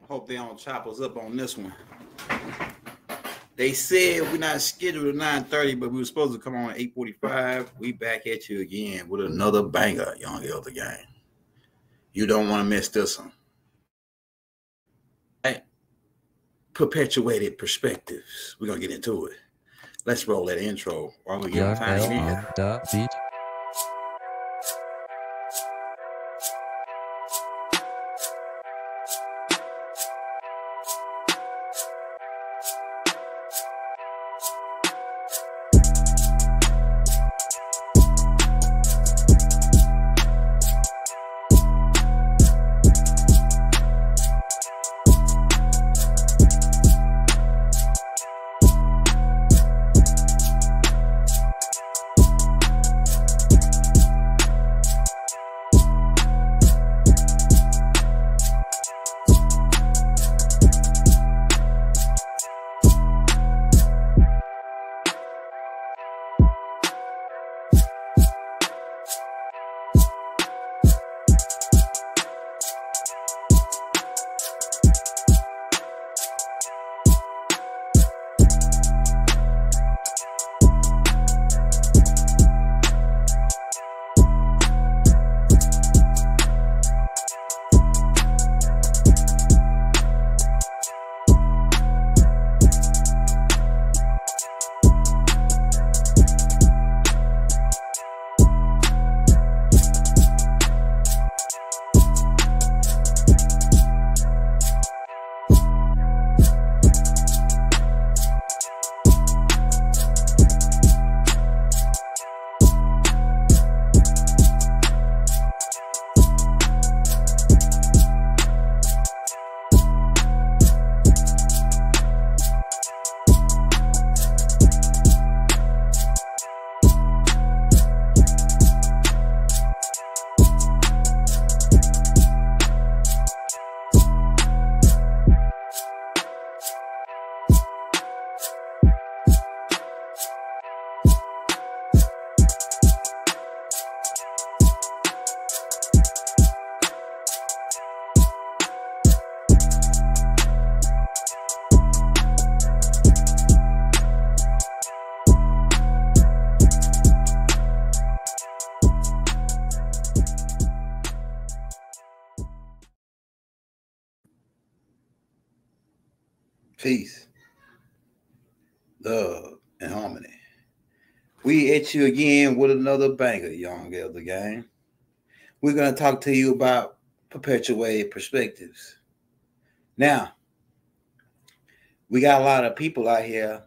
Hope they don't chop us up on this one. They said we're not scheduled at 9:30, but we were supposed to come on at 8:45. We back at you again with another banger, Young Elder Gang. You don't want to miss this one. Perpetuated Perspectives. We're going to get into it. Let's roll that intro while we get time in. On the beat. Peace, love, and harmony. We at you again with another banger, Young Elder Gang. We're going to talk to you about perpetuated perspectives. Now, we got a lot of people out here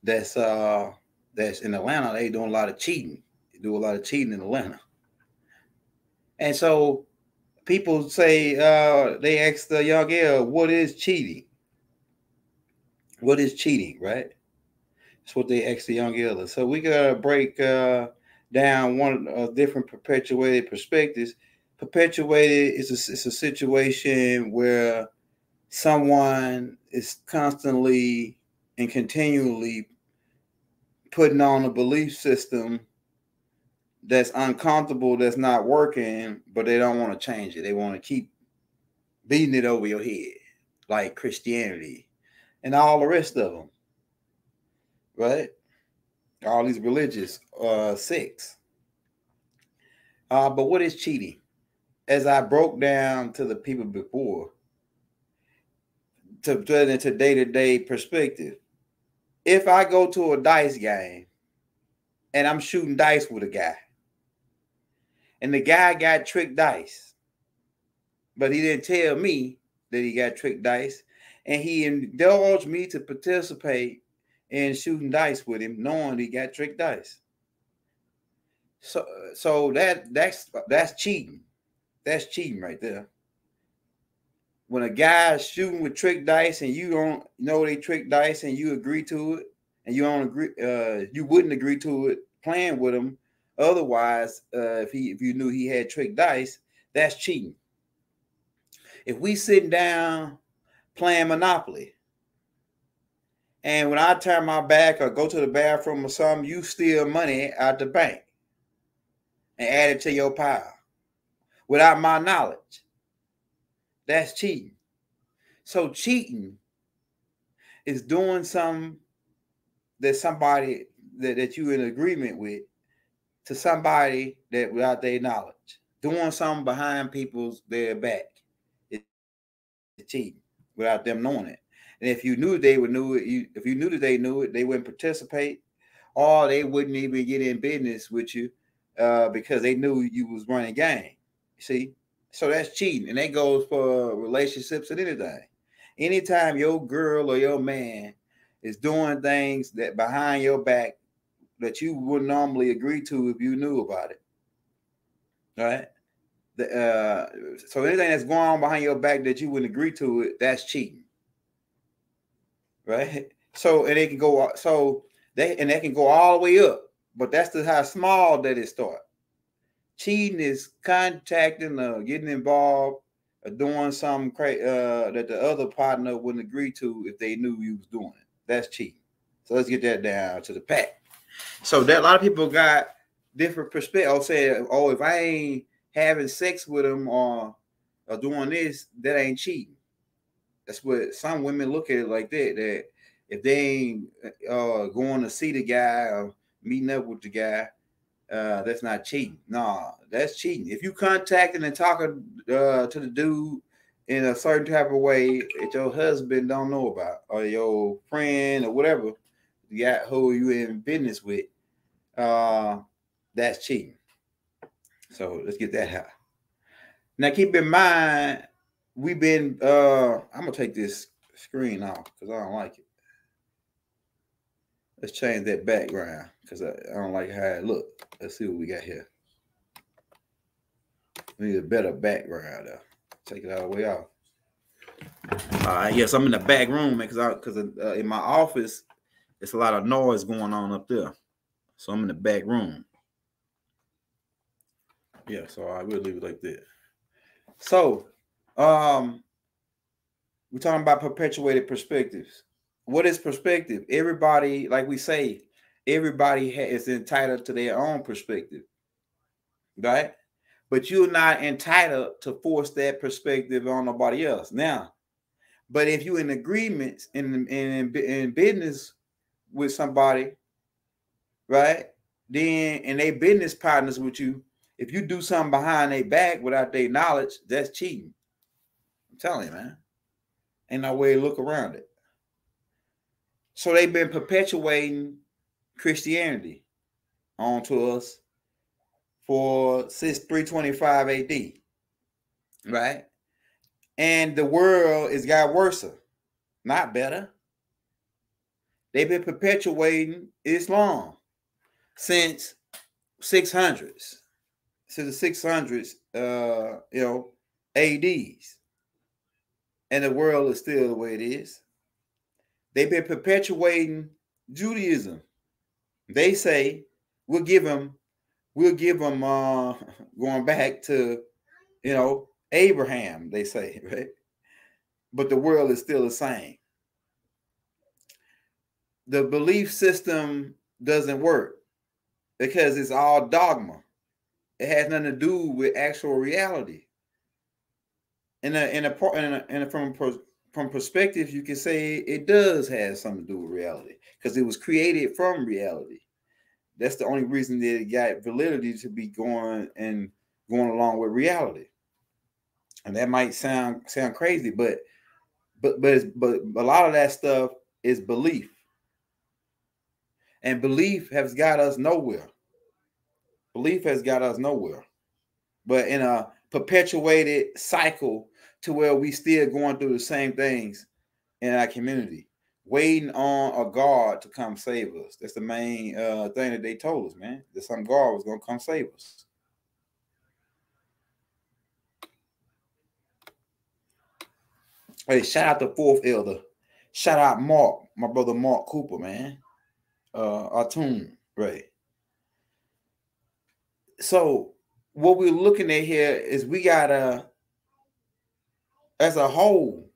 that's in Atlanta. They doing a lot of cheating. They do a lot of cheating in Atlanta. And so people say, they ask the Young Elder, what is cheating? What is cheating, right? That's what they ask the Young Elder. So we gotta break down one of different perpetuated perspectives. Perpetuated is a situation where someone is constantly and continually putting on a belief system that's uncomfortable, that's not working, but they don't want to change it. They want to keep beating it over your head, like Christianity and all the rest of them, right? All these religious sects. But what is cheating? As I broke down to the people before, to put into day-to-day perspective, if I go to a dice game and I'm shooting dice with a guy, and the guy got tricked dice, but he didn't tell me that he got tricked dice, and he indulged me to participate in shooting dice with him, knowing he got tricked dice. So that's cheating. That's cheating right there. When a guy's shooting with trick dice and you don't know they trick dice and you agree to it, and you don't agree, you wouldn't agree to it playing with him. Otherwise, if you knew he had trick dice, that's cheating. If we sitting down playing Monopoly, and when I turn my back or go to the bathroom or something, you steal money out the bank and add it to your pile without my knowledge, that's cheating. So cheating is doing something that somebody that you in agreement with to somebody that without their knowledge. Doing something behind their back. It's cheating without them knowing it. And if you knew they would knew it, if you knew that they knew it, they wouldn't participate, or they wouldn't even get in business with you because they knew you was running game. See, so that's cheating, and that goes for relationships and anything. Anytime your girl or your man is doing things that behind your back that you wouldn't normally agree to if you knew about it, right? So anything that's going on behind your back that you wouldn't agree to it, that's cheating, right? So and they can go they can go all the way up, but that's how small that it starts. Cheating is contacting or getting involved or doing something that the other partner wouldn't agree to if they knew you was doing it. That's cheating. So let's get that down to the pack. So that a lot of people got different perspectives. Say, oh, if I ain't having sex with them or doing this, that ain't cheating. That's what some women look at it like that. That if they ain't going to see the guy or meeting up with the guy, that's not cheating. No, that's cheating. If you contacting and talking to the dude in a certain type of way that your husband don't know about, or your friend or whatever, you got who you in business with, that's cheating. So let's get that out. Now keep in mind, we've been I'm gonna take this screen off because I don't like it. Let's change that background because I don't like how it looks. Let's see what we got here. We need a better background though. Take it all the way off. All right, yes, I'm in the back room because in my office, it's a lot of noise going on up there. So I'm in the back room. Yeah, so I will leave it like that. So, we're talking about perpetuated perspectives. What is perspective? Everybody, like we say, everybody is entitled to their own perspective, right? But you're not entitled to force that perspective on nobody else. Now, but if you're in agreements in business with somebody, right? Then and they business partners with you, if you do something behind their back without their knowledge, that's cheating. I'm telling you, man. Ain't no way to look around it. So they've been perpetuating Christianity onto us since 325 AD, right? And the world has got worse, not better. They've been perpetuating Islam since 600s, since the 600s, ADs, and the world is still the way it is. They've been perpetuating Judaism. They say we'll give them going back to Abraham. They say, right, but the world is still the same. The belief system doesn't work because it's all dogma. It has nothing to do with actual reality. From perspective, you can say it does have something to do with reality because it was created from reality. That's the only reason that it got validity to be going along with reality. And that might sound crazy, but a lot of that stuff is belief, and belief has got us nowhere. Belief has got us nowhere, but in a perpetuated cycle to where we still going through the same things in our community, waiting on a God to come save us. That's the main thing that they told us, man. That some God was going to come save us. Hey, shout out the fourth elder. Shout out Mark, my brother Mark Cooper, man. Artun, right. So what we're looking at here is we gotta, as a whole,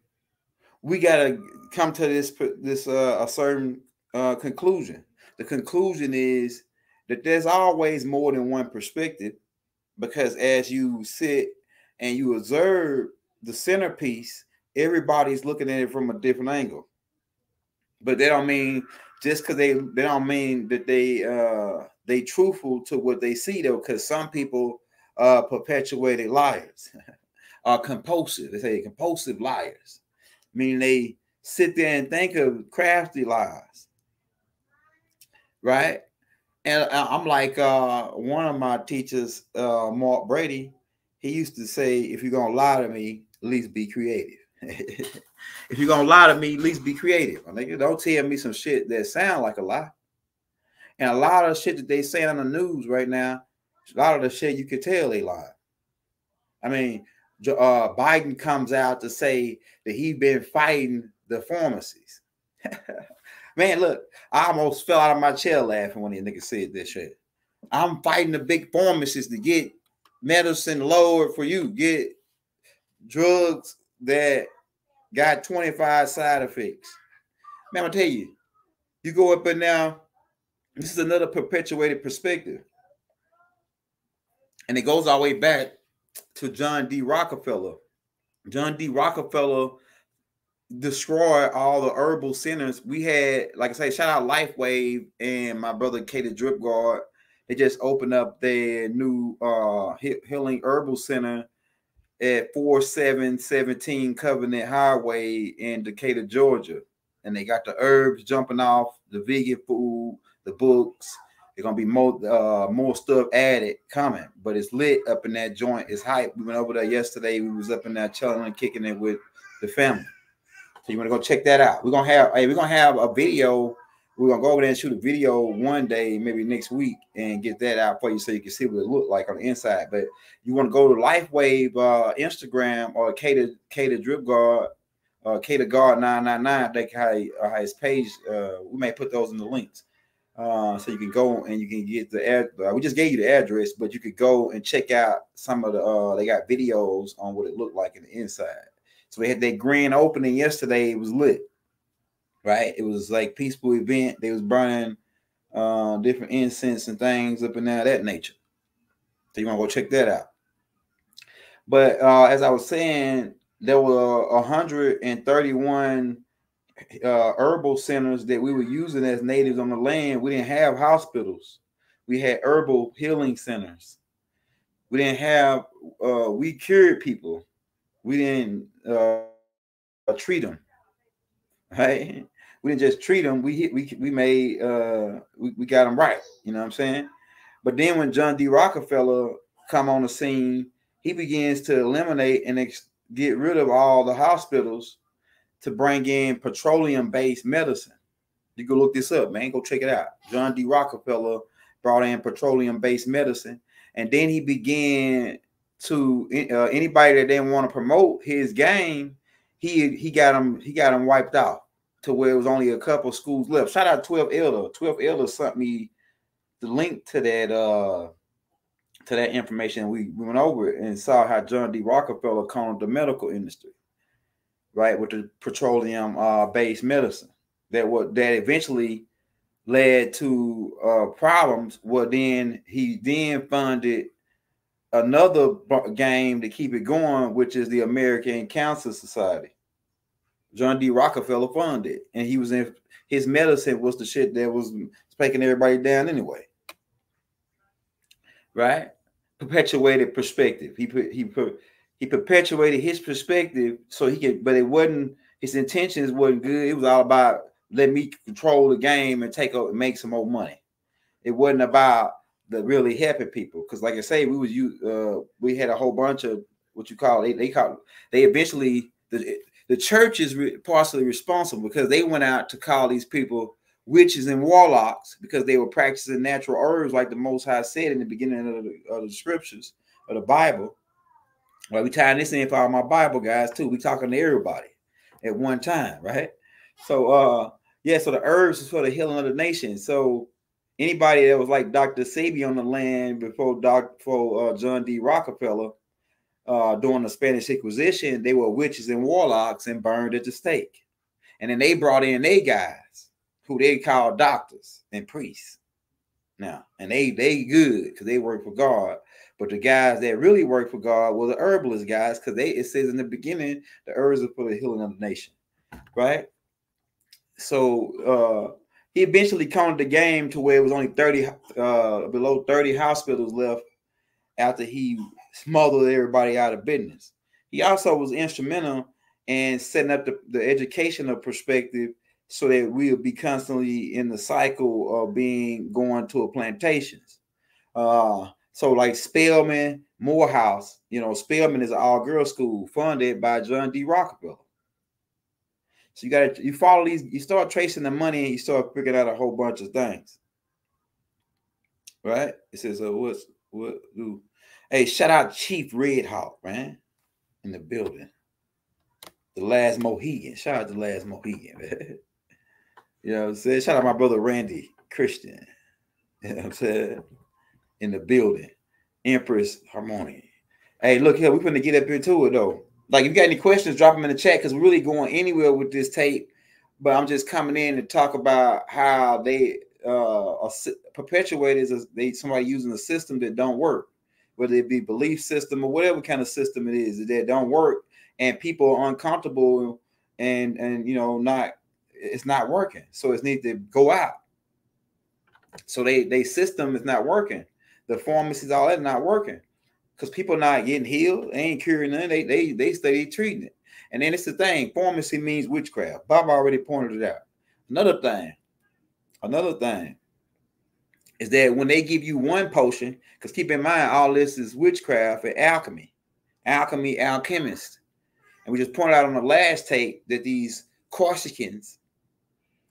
we gotta come to this a certain conclusion. The conclusion is that there's always more than one perspective, because as you sit and you observe the centerpiece Everybody's looking at it from a different angle. But they don't mean just because they don't mean that they truthful to what they see though, because some people perpetuated liars are compulsive. They say compulsive liars, meaning they sit there and think of crafty lies, right? And I'm like one of my teachers, Mark Brady. He used to say, "If you're gonna lie to me, at least be creative." If you're gonna lie to me, at least be creative. I mean, don't tell me some shit that sound like a lie. And a lot of shit that they say on the news right now, a lot of the shit you could tell they lie. I mean, Biden comes out to say that he's been fighting the pharmacies. Man, look, I almost fell out of my chair laughing when the nigga said this shit. I'm fighting the big pharmacists to get medicine lowered for you, get drugs that got 25 side effects. Man, I'm gonna tell you, you go up and now, this is another perpetuated perspective. And it goes all the way back to John D. Rockefeller. John D. Rockefeller destroyed all the herbal centers. We had, like I say, shout out LifeWave and my brother K the Drip Guard. They just opened up their new healing herbal center at 4717 Covenant Highway in Decatur, Georgia. And they got the herbs jumping off, the vegan food, the books. There's gonna be more stuff added coming, but it's lit up in that joint. It's hype. We went over there yesterday. We was up in there chilling and kicking it with the family. So you want to go check that out. We're gonna have a video. We're gonna go over there and shoot a video one day, maybe next week, and get that out for you so you can see what it looked like on the inside. But you want to go to LifeWave Instagram or K the Drip Guard, K the Guard 999. They his page. We may put those in the links. So you can go and you can get the ad. We just gave you the address, but you could go and check out some of the. They got videos on what it looked like in the inside. So we had that grand opening yesterday. It was lit, right? It was like peaceful event. They was burning different incense and things up and down that nature. So you want to go check that out. But as I was saying, there were 131 herbal centers that we were using as natives on the land. We didn't have hospitals. We had herbal healing centers. We didn't have. We cured people. We didn't treat them. Right? We didn't just treat them. We made we got them right. You know what I'm saying? But then when John D. Rockefeller come on the scene, he begins to eliminate and get rid of all the hospitals to bring in petroleum-based medicine. You go look this up, man. Go check it out. John D. Rockefeller brought in petroleum-based medicine, and then he began to anybody that didn't want to promote his game, he got them wiped out to where it was only a couple schools left. Shout out 12 Elder. 12 Elder sent me the link to that information. We went over it and saw how John D. Rockefeller cornered the medical industry, right, with the petroleum based medicine that eventually led to problems. Well, then he funded another game to keep it going, which is the American Cancer Society. John D. Rockefeller funded, and he was in his medicine was the shit that was taking everybody down anyway. Right? Perpetuated perspective. He perpetuated his perspective so he could, but it wasn't, his intentions wasn't good. It was all about let me control the game and make some more money. It wasn't about the really helping people. Because like I say, we had a whole bunch of what you call they eventually the church is partially responsible because they went out to call these people witches and warlocks because they were practicing natural herbs, like the Most High said in the beginning of the scriptures of the Bible. Well, we tying this in for all my Bible guys too. We talking to everybody at one time, right? So so the herbs is for the healing of the nation. So anybody that was like Dr. Sebi on the land before John D. Rockefeller during the Spanish Inquisition, they were witches and warlocks and burned at the stake. And then they brought in their guys who they call doctors and priests. Now, and they good because they work for God. But the guys that really work for God were the herbalist guys, because it says in the beginning, the herbs are for the healing of the nation, right? So he eventually counted the game to where it was only 30, below 30 hospitals left after he smothered everybody out of business. He also was instrumental in setting up the educational perspective so that we'll be constantly in the cycle of going to plantations. So like Spelman, Morehouse, Spelman is an all-girls school funded by John D. Rockefeller. So you follow these, you start tracing the money, and you start figuring out a whole bunch of things. Right? It says, hey, shout out Chief Red Hawk, man, in the building. The Last Mohegan. Shout out the Last Mohegan, man. You know what I'm saying? Shout out my brother Randy Christian. You know what I'm saying? In the building. Empress Harmony. Hey, look here, we're going to get up into it, though. Like, if you got any questions, drop them in the chat, because we're really going anywhere with this tape. But I'm just coming in to talk about how they are perpetuated as somebody using a system that don't work, whether it be belief system or whatever kind of system it is that don't work, and people are uncomfortable and it's not working. So it needs to go out. So they system is not working. The pharmacies, all that, not working. Because people not getting healed, they ain't curing none. They stay treating it. And then it's the thing, pharmacy means witchcraft. Bob already pointed it out. Another thing is that when they give you one potion, because keep in mind, all this is witchcraft and alchemists. And we just pointed out on the last tape that these Corsicans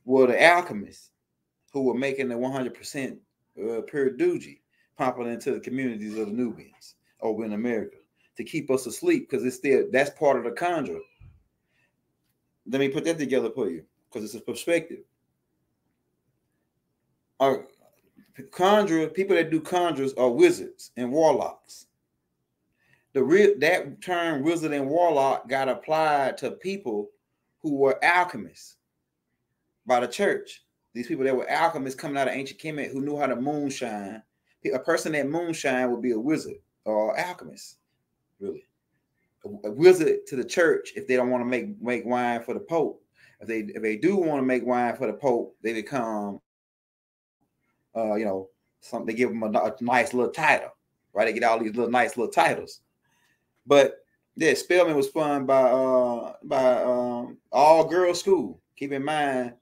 were the alchemists who were making the 100% pure Doogie, pumping into the communities of the Nubians over in America to keep us asleep, because that's part of the conjure. Let me put that together for you, because it's a perspective. People that do conjures are wizards and warlocks. That term wizard and warlock got applied to people who were alchemists by the church. These people that were alchemists coming out of ancient Kemet who knew how to moonshine. A person that moonshine would be a wizard or alchemist, really. A wizard to the church if they don't want to make wine for the Pope. If they do want to make wine for the Pope, they become, they give them a nice little title, right? They get all these nice little titles. But yeah, Spelman was funded by all girls school. Keep in mind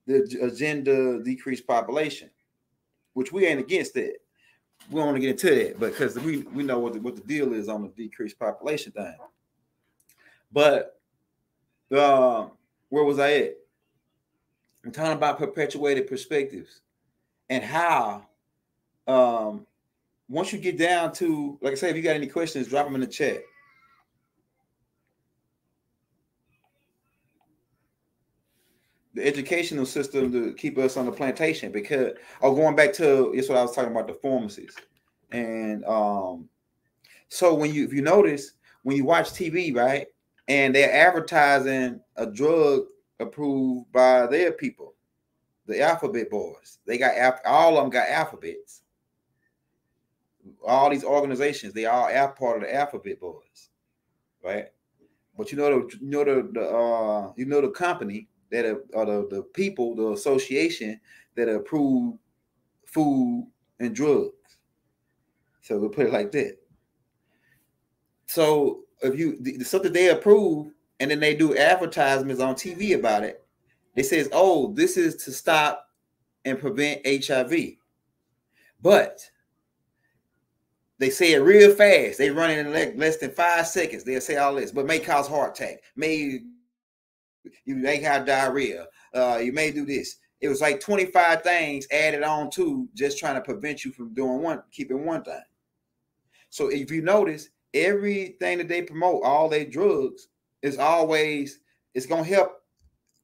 the agenda decreased population, which we ain't against that. We don't want to get into that, but because we know what the deal is on the decreased population thing. But where was I at? I'm talking about perpetuated perspectives and how once you get down to, like I said, if you got any questions, drop them in the chat. The educational system to keep us on the plantation, because going back to it's what I was talking about, the pharmacies. And so if you notice, when you watch TV, right, and they're advertising a drug approved by their people, the alphabet boys, they got all of them got alphabets. All these organizations, they all are part of the alphabet boys, right? But the company that are the people, the association that approve food and drugs. So we'll put it like that. So if something they approve and then they do advertisements on TV about it, it says, oh, this is to stop and prevent HIV. But they say it real fast. They run it in less than 5 seconds. They'll say all this, but may cause heart attack. You may have diarrhea. You may do this. It was like 25 things added on to just trying to prevent you from keeping one thing. So if you notice, everything that they promote, all their drugs, it's going to help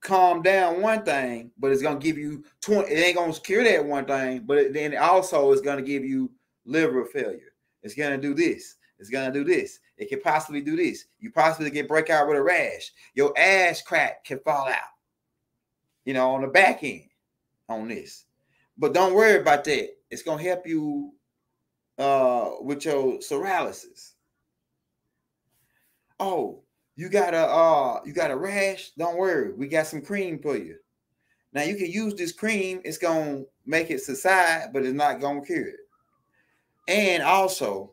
calm down one thing, but it's going to give you 20. It ain't going to cure that one thing, but then also it's going to give you liver failure. It's going to do this. It's going to do this. It could possibly do this. You possibly get break out with a rash. Your ass crack can fall out, on the back end on this. But don't worry about that. It's going to help you with your psoriasis. Oh, you got a rash? Don't worry, we got some cream for you. Now you can use this cream. It's gonna make it subside, but it's not gonna cure it. And also,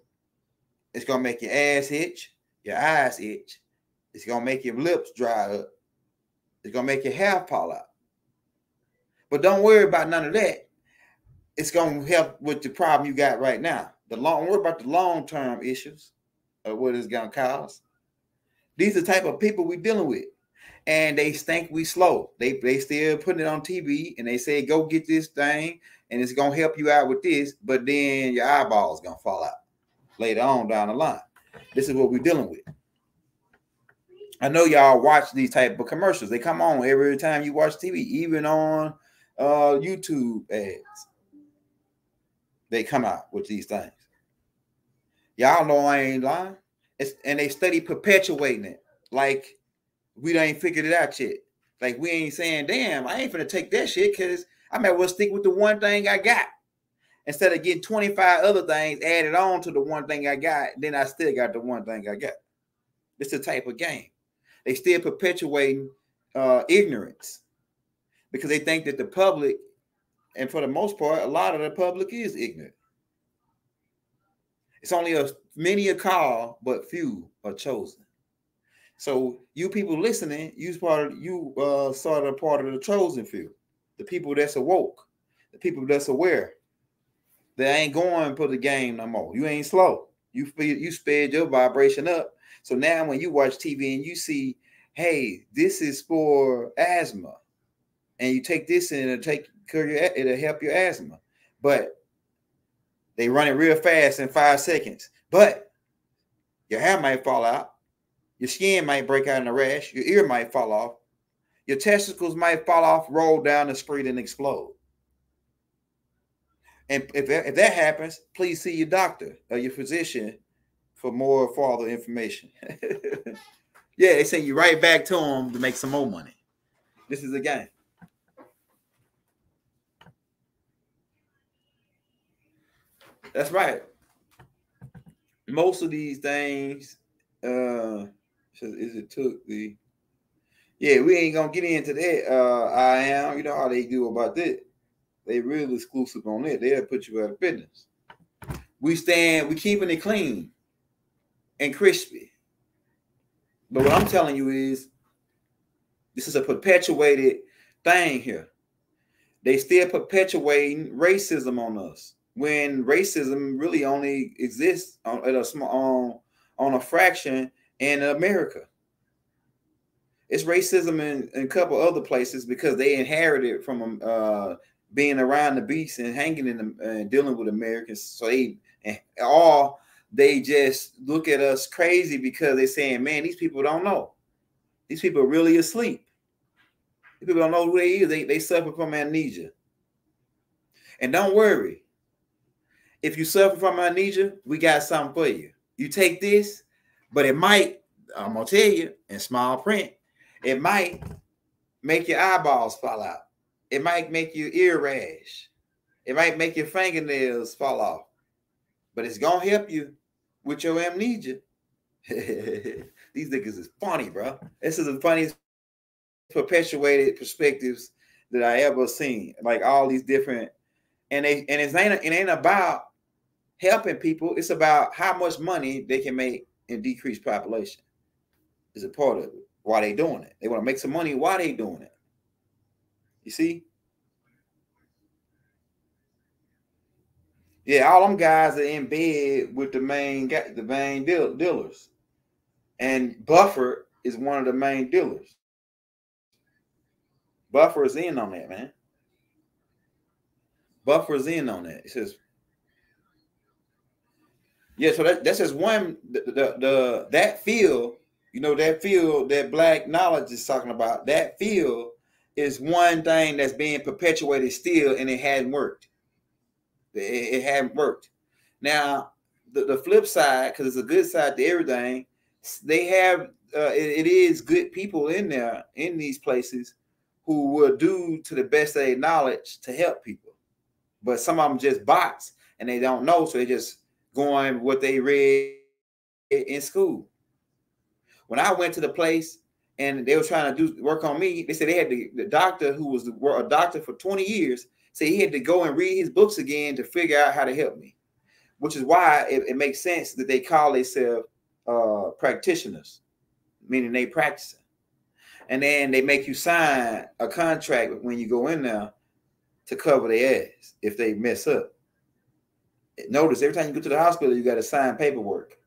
it's gonna make your ass itch, your eyes itch. It's gonna make your lips dry up. It's gonna make your hair fall out. But don't worry about none of that. It's gonna help with the problem you got right now. Don't worry about the long-term issues of what it's gonna cause. These are the type of people we're dealing with. And they think we slow. They still putting it on TV and they say, go get this thing and it's gonna help you out with this, but then your eyeballs gonna fall out later on down the line. This is what we're dealing with. I know y'all watch these type of commercials. They come on every time you watch TV, even on YouTube ads. They come out with these things. Y'all know I ain't lying. And they study perpetuating it. Like we ain't figured it out yet. Like we ain't saying, damn, I ain't finna take that shit because I might well stick with the one thing I got. Instead of getting 25 other things added on to the one thing I got, then I still got the one thing I got. It's the type of game. They still perpetuating ignorance because they think that the public, and for the most part, a lot of the public is ignorant. It's only many are called, but few are chosen. So you people listening, you sort of part of the chosen few, the people that's awoke, the people that's aware. They ain't going for the game no more. You ain't slow. You sped your vibration up. So now when you watch TV and you see, hey, this is for asthma, and you take this and it'll help your asthma, but they run it real fast in 5 seconds. But your hair might fall out, your skin might break out in a rash, your ear might fall off, your testicles might fall off, roll down the street, and explode. And if that happens, please see your doctor or your physician for more further information. Yeah, they send you right back to them to make some more money. This is a game. That's right. Most of these things, we ain't gonna get into that. I am, you know how they do about that. They real exclusive on it. They'll put you out of business. We keeping it clean and crispy. But what I'm telling you is, this is a perpetuated thing here. They still perpetuating racism on us when racism really only exists on a fraction in America. It's racism in a couple other places because they inherited from being around the beast and hanging in and dealing with Americans. So they just look at us crazy because they're saying, man, these people don't know. These people are really asleep. These people don't know who they is. They suffer from amnesia. And don't worry. If you suffer from amnesia, we got something for you. You take this, but it might, I'm going to tell you in small print, it might make your eyeballs fall out. It might make your ear rash. It might make your fingernails fall off. But it's going to help you with your amnesia. These niggas is funny, bro. This is the funniest perpetuated perspectives that I ever seen. Like all these different, and it ain't about helping people. It's about how much money they can make and decrease population. Is a part of it. Why they doing it? They want to make some money while they doing it. You see? Yeah, all them guys are in bed with the main dealers, and Buffer is one of the main dealers. Buffer is in on that, man. Buffer is in on that. It says, yeah. So that's just one. That field, you know, that field that Black knowledge is talking about. That field is one thing that's being perpetuated still, and it hadn't worked. It hadn't worked. Now, the flip side, because it's a good side to everything, they have it is good people in there in these places who will do to the best of their knowledge to help people. But some of them just bots and they don't know, so they just going what they read in school. When I went to the place and they were trying to do work on me, they said they had the doctor who was a doctor for 20 years, said he had to go and read his books again to figure out how to help me, which is why it makes sense that they call themselves practitioners, meaning they practicing. And then they make you sign a contract when you go in there to cover their ass if they mess up. Notice every time you go to the hospital, you got to sign paperwork.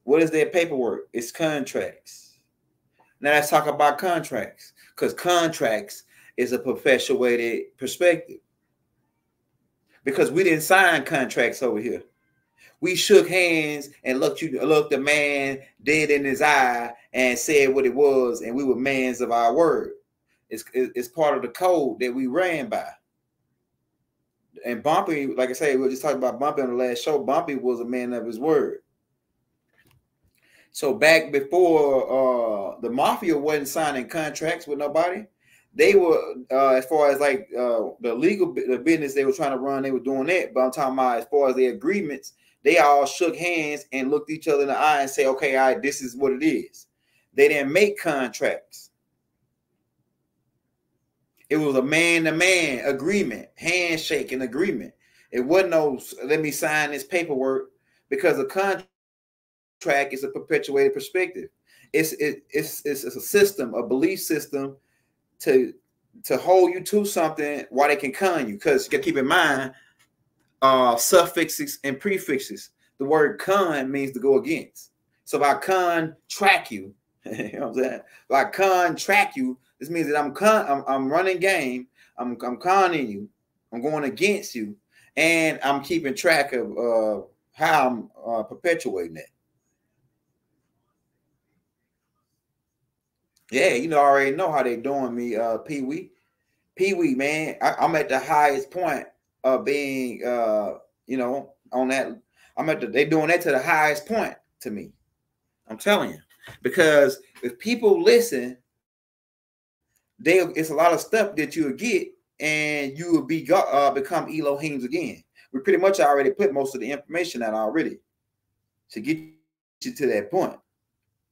What is their paperwork? It's contracts. Now let's talk about contracts, because contracts is a perpetuated perspective. Because we didn't sign contracts over here. We shook hands and looked the man dead in his eye and said what it was, and we were mans of our word. It's part of the code that we ran by. And Bumpy, like I say, we were just talking about Bumpy on the last show. Bumpy was a man of his word. So back before the mafia wasn't signing contracts with nobody, they were as far as like the business they were trying to run, they were doing that. But I'm talking about as far as the agreements, they all shook hands and looked each other in the eye and say, okay, all right, this is what it is. They didn't make contracts. It was a man-to-man agreement, handshaking agreement. It wasn't no, let me sign this paperwork, because a contract is a perpetuated perspective. It's a system, a belief system to hold you to something while they can con you. Because you got to keep in mind suffixes and prefixes. The word con means to go against. So if I contract you, you know what I'm saying? If I contract you, this means that I'm running game. I'm conning you. I'm going against you, and I'm keeping track of how I'm perpetuating it. Yeah, you know, I already know how they doing me, Pee Wee, man. I'm at the highest point of being, you know, on that. They doing that to the highest point to me. I'm telling you, because if people listen, it's a lot of stuff that you'll get, and you will become Elohims again. We pretty much already put most of the information out already to get you to that point.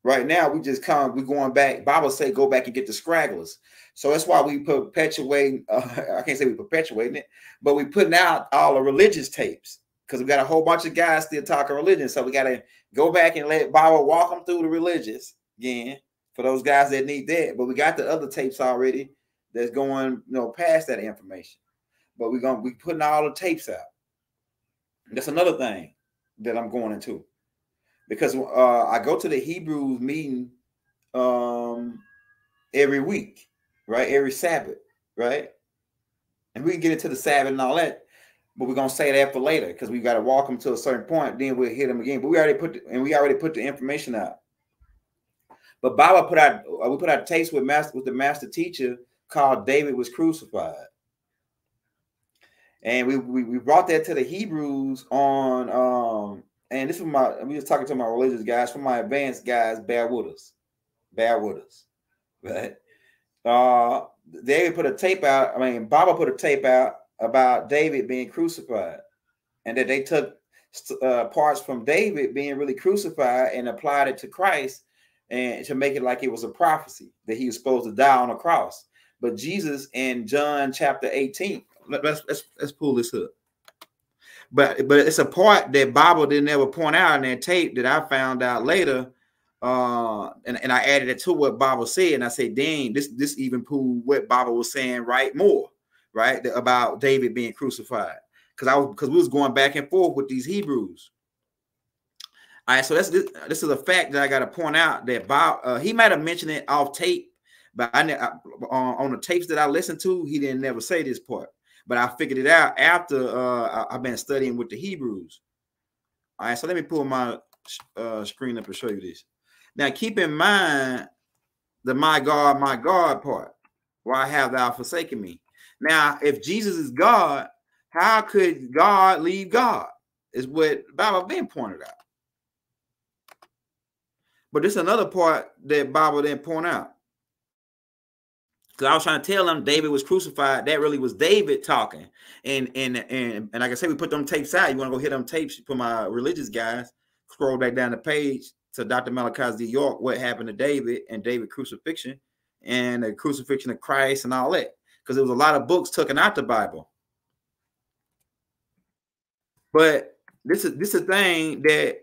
Right now, we're going back. Bible say go back and get the scragglers. So that's why we perpetuate. I can't say we perpetuating it, but we putting out all the religious tapes, because we got a whole bunch of guys still talking religion. So we got to go back and let Bible walk them through the religious again for those guys that need that. But we got the other tapes already that's going, you know, past that information. But we putting all the tapes out. That's another thing that I'm going into. Because I go to the Hebrews meeting every week, right? Every Sabbath, right? And we can get into the Sabbath and all that, but we're gonna say that for later, because we got to walk them to a certain point. Then we'll hit them again. But we already put the information out. But Bible we put out tapes with the master teacher called David Was Crucified, and we brought that to the Hebrews on and this was we was talking to my religious guys. For my advanced guys, bear with us, right? David put a tape out. Baba put a tape out about David being crucified, and that they took parts from David being really crucified and applied it to Christ, and to make it like it was a prophecy that he was supposed to die on a cross. But Jesus in John chapter 18, let's pull this up. But it's a part that Bible didn't ever point out in that tape that I found out later. And I added it to what Bible said. And I said, dang, this even proved what Bible was saying right about David being crucified. Because we was going back and forth with these Hebrews. All right, so this is a fact that I got to point out, that Bob, he might have mentioned it off tape, but on the tapes that I listened to, he didn't never say this part. But I figured it out after I've been studying with the Hebrews. All right, so let me pull my screen up and show you this. Now, keep in mind the my God part. Why have thou forsaken me? Now, if Jesus is God, how could God leave God? Is what Bible been pointed out. But this is another part that Bible didn't point out. Because I was trying to tell them David was crucified. That really was David talking. And like I said, we put them tapes out. You want to go hit them tapes for my religious guys? Scroll back down the page to Dr. Malachi Z. York, what happened to David and David crucifixion and the crucifixion of Christ and all that. Because there was a lot of books taken out the Bible. But this is a thing that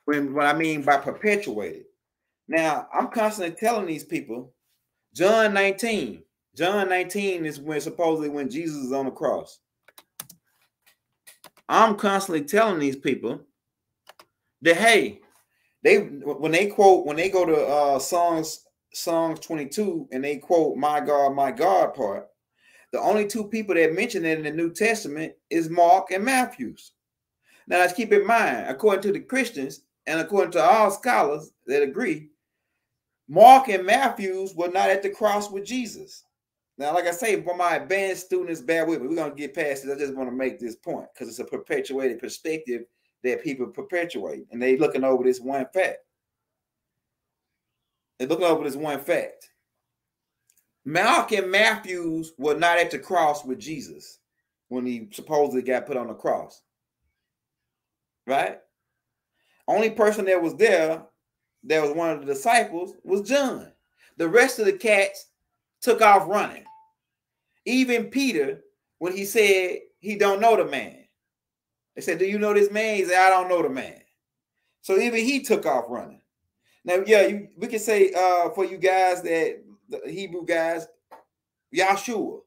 what I mean by perpetuated. Now, I'm constantly telling these people, John 19 is when supposedly when Jesus is on the cross. I'm constantly telling these people that, hey, when they go to Songs 22 and they quote my God part, the only two people that mention it in the New Testament is Mark and Matthews. Now let's keep in mind, according to the Christians and according to all scholars that agree, Mark and Matthews were not at the cross with Jesus. Now, like I say, for my advanced students, bear with me. We're going to get past this. I just want to make this point because it's a perpetuated perspective that people perpetuate. And they're looking over this one fact. They're looking over this one fact. Mark and Matthews were not at the cross with Jesus when he supposedly got put on the cross. Right? Only person that was there that was one of the disciples was John. The rest of the cats took off running. Even Peter, when he said he don't know the man. They said, do you know this man? He said, I don't know the man. So even he took off running. Now, yeah, we can say for you guys that the Hebrew guys, Yahshua.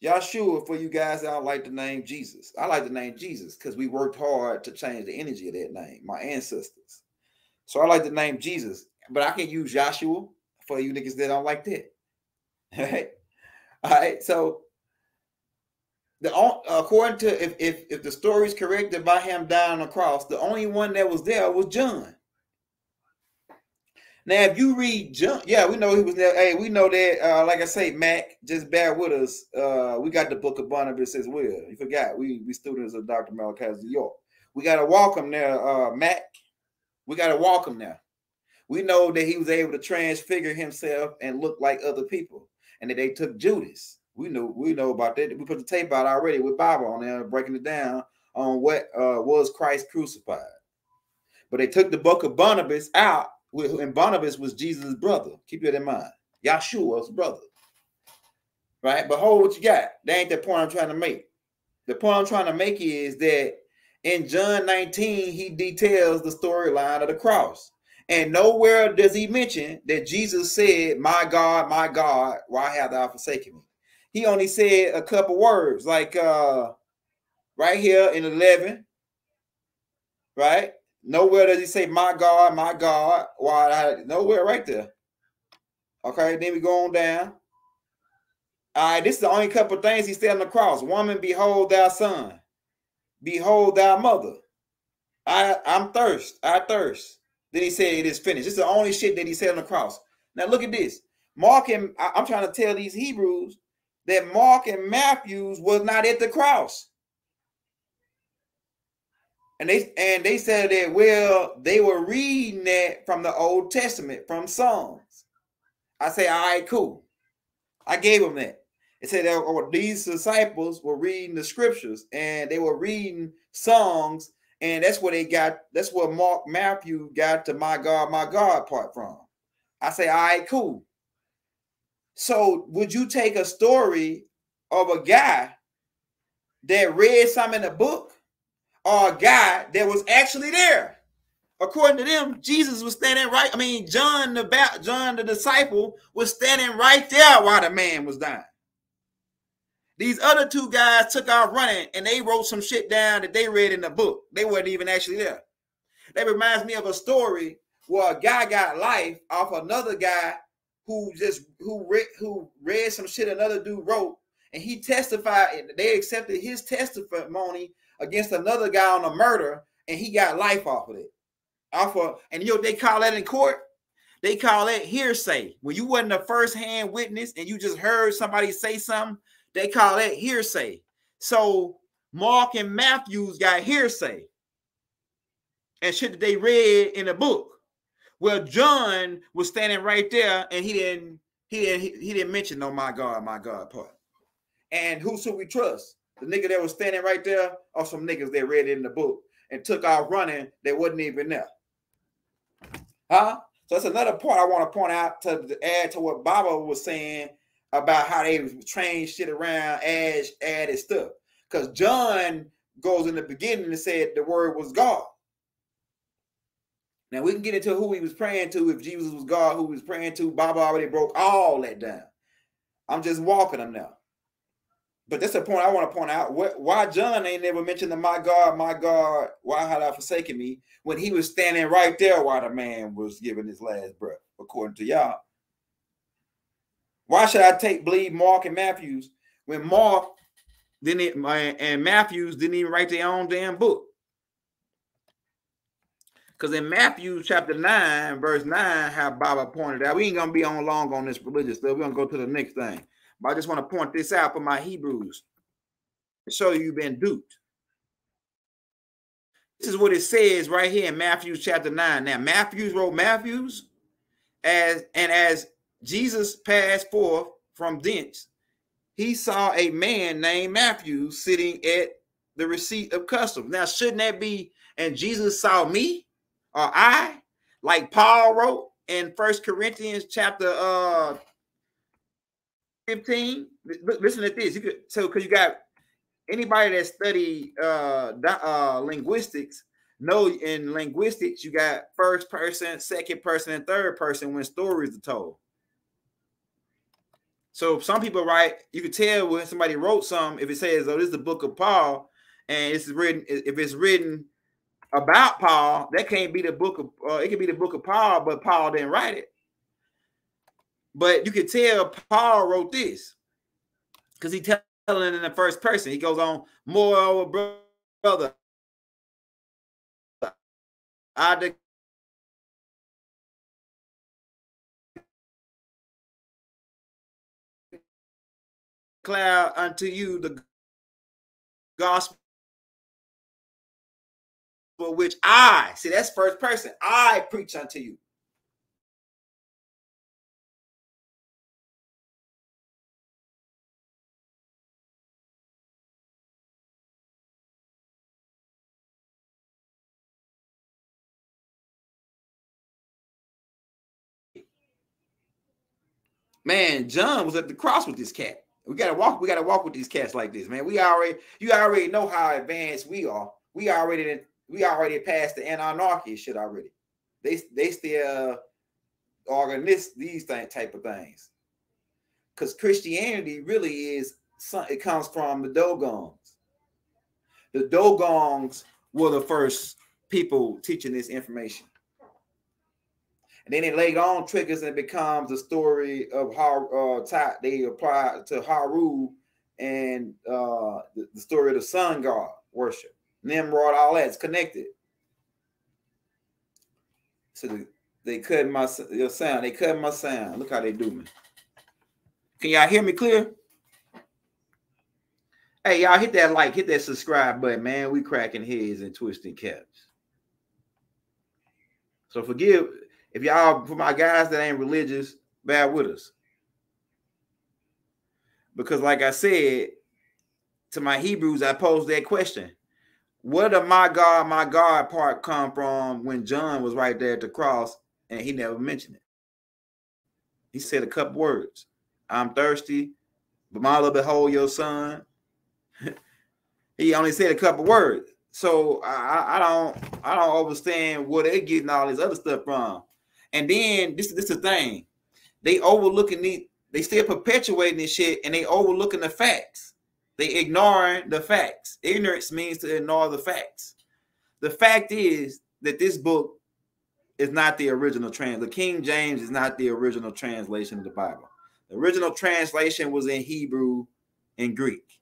Yahshua for you guys that don't like the name Jesus. I like the name Jesus because we worked hard to change the energy of that name, my ancestors. So I like the name Jesus, but I can use Yahshua for you niggas that don't like that. All right. All right. So according to if the story is correct about him dying on the cross, the only one that was there was John. Now, if you read John, yeah, we know he was there. Hey, we know that. Like I say, Mac, just bear with us. We got the Book of Barnabas as well. You forgot we students of Dr. Malachi Z. York. We got to walk him there, Mac. We got to walk him there. We know that he was able to transfigure himself and look like other people, and that they took Judas. We know about that. We put the tape out already with Bible on there, breaking it down on what was Christ crucified. But they took the Book of Barnabas out, and Barnabas was Jesus' brother. Keep that in mind. Yahshua's brother. Right? But hold what you got. That ain't the point I'm trying to make. The point I'm trying to make is that in John 19, he details the storyline of the cross. And nowhere does he mention that Jesus said, my God, why have thou forsaken me? He only said a couple words, like right here in 11, right? Nowhere does he say, my God, why? Nowhere right there. Okay, then we go on down. All right, this is the only couple of things he said on the cross. Woman, behold thy son. Behold thy mother. I thirst. Then he said it is finished. This is the only shit that he said on the cross. Now look at this. I'm trying to tell these Hebrews that Mark and Matthews was not at the cross. And they said that, well, they were reading that from the Old Testament, from Psalms. I say, all right, cool. I gave them that. It said that these disciples were reading the scriptures and they were reading songs, and that's where that's where Matthew got to my God part from. I say, all right, cool. So would you take a story of a guy that read something in a book or a guy that was actually there? According to them, Jesus was standing right. I mean, John the disciple was standing right there while the man was dying. These other two guys took off running and they wrote some shit down that they read in the book. They weren't even actually there. That reminds me of a story where a guy got life off another guy who read some shit another dude wrote, and he testified, and they accepted his testimony against another guy on a murder, and he got life off of it. And you know what they call that in court? They call that hearsay. When you wasn't a first-hand witness and you just heard somebody say something, they call that hearsay. So Mark and Matthews got hearsay and shit that they read in a book. Well, John was standing right there, and he didn't mention no my God part. And who should we trust? The nigga that was standing right there, or some niggas that read it in the book and took out running that wasn't even there? Huh? So that's another point I want to point out to add to what Baba was saying about how they train shit around, added stuff. Because John goes in the beginning and said the word was God. Now we can get into who he was praying to, if Jesus was God, who he was praying to. Baba already broke all that down. I'm just walking them now. But that's the point I want to point out. Why John ain't never mentioned the my God, why have thou forsaken me, when he was standing right there while the man was giving his last breath, according to y'all. Why should I believe Mark and Matthews when Mark and Matthews didn't even write their own damn book? Because in Matthew chapter 9, verse 9, how Baba pointed out, we ain't going to be on long on this religious stuff. We're going to go to the next thing. But I just want to point this out for my Hebrews to show you've been duped. This is what it says right here in Matthew chapter 9. Now, Matthews wrote Matthews, as Jesus passed forth from thence, he saw a man named Matthew sitting at the receipt of customs. Now, shouldn't that be, and Jesus saw me, or I, like Paul wrote in 1 Corinthians chapter 15? Listen to this. Because you got anybody that study linguistics, know in linguistics you got first person, second person, and third person when stories are told. So some people write, you can tell when somebody wrote something, if it says, oh, this is the book of Paul, and it's written, if it's written about Paul, that can't be the book of, it could be the book of Paul, but Paul didn't write it. But you can tell Paul wrote this because he telling it in the first person. He goes on, moreover, brother, I declare unto you the gospel which I, see, that's first person, I preach unto you. Man, John was at the cross with this cat. We gotta walk with these cats like this, man. You already know how advanced we are. We already passed the anarchy shit already. They still organize these type of things. Because Christianity really is, it comes from the Dogons. The Dogons were the first people teaching this information. And then it later on triggers and it becomes the story of how they apply to Haru and the story of the sun god worship. Nimrod, all that's connected. So they cut my sound. They cut my sound. Look how they do me. Can y'all hear me clear? Hey, y'all hit that like, hit that subscribe button, man. We cracking heads and twisting caps. So forgive if y'all, for my guys that ain't religious, bear with us. Because like I said, to my Hebrews, I posed that question. Where did my God part come from when John was right there at the cross and he never mentioned it? He said a couple words. I'm thirsty, but my behold your son. He only said a couple words. So I don't understand where they're getting all this other stuff from. And then this is the thing. They overlooking they still perpetuating this shit and they overlooking the facts. They ignoring the facts. Ignorance means to ignore the facts. The fact is that this book is not the original The King James is not the original translation of the Bible. The original translation was in Hebrew and Greek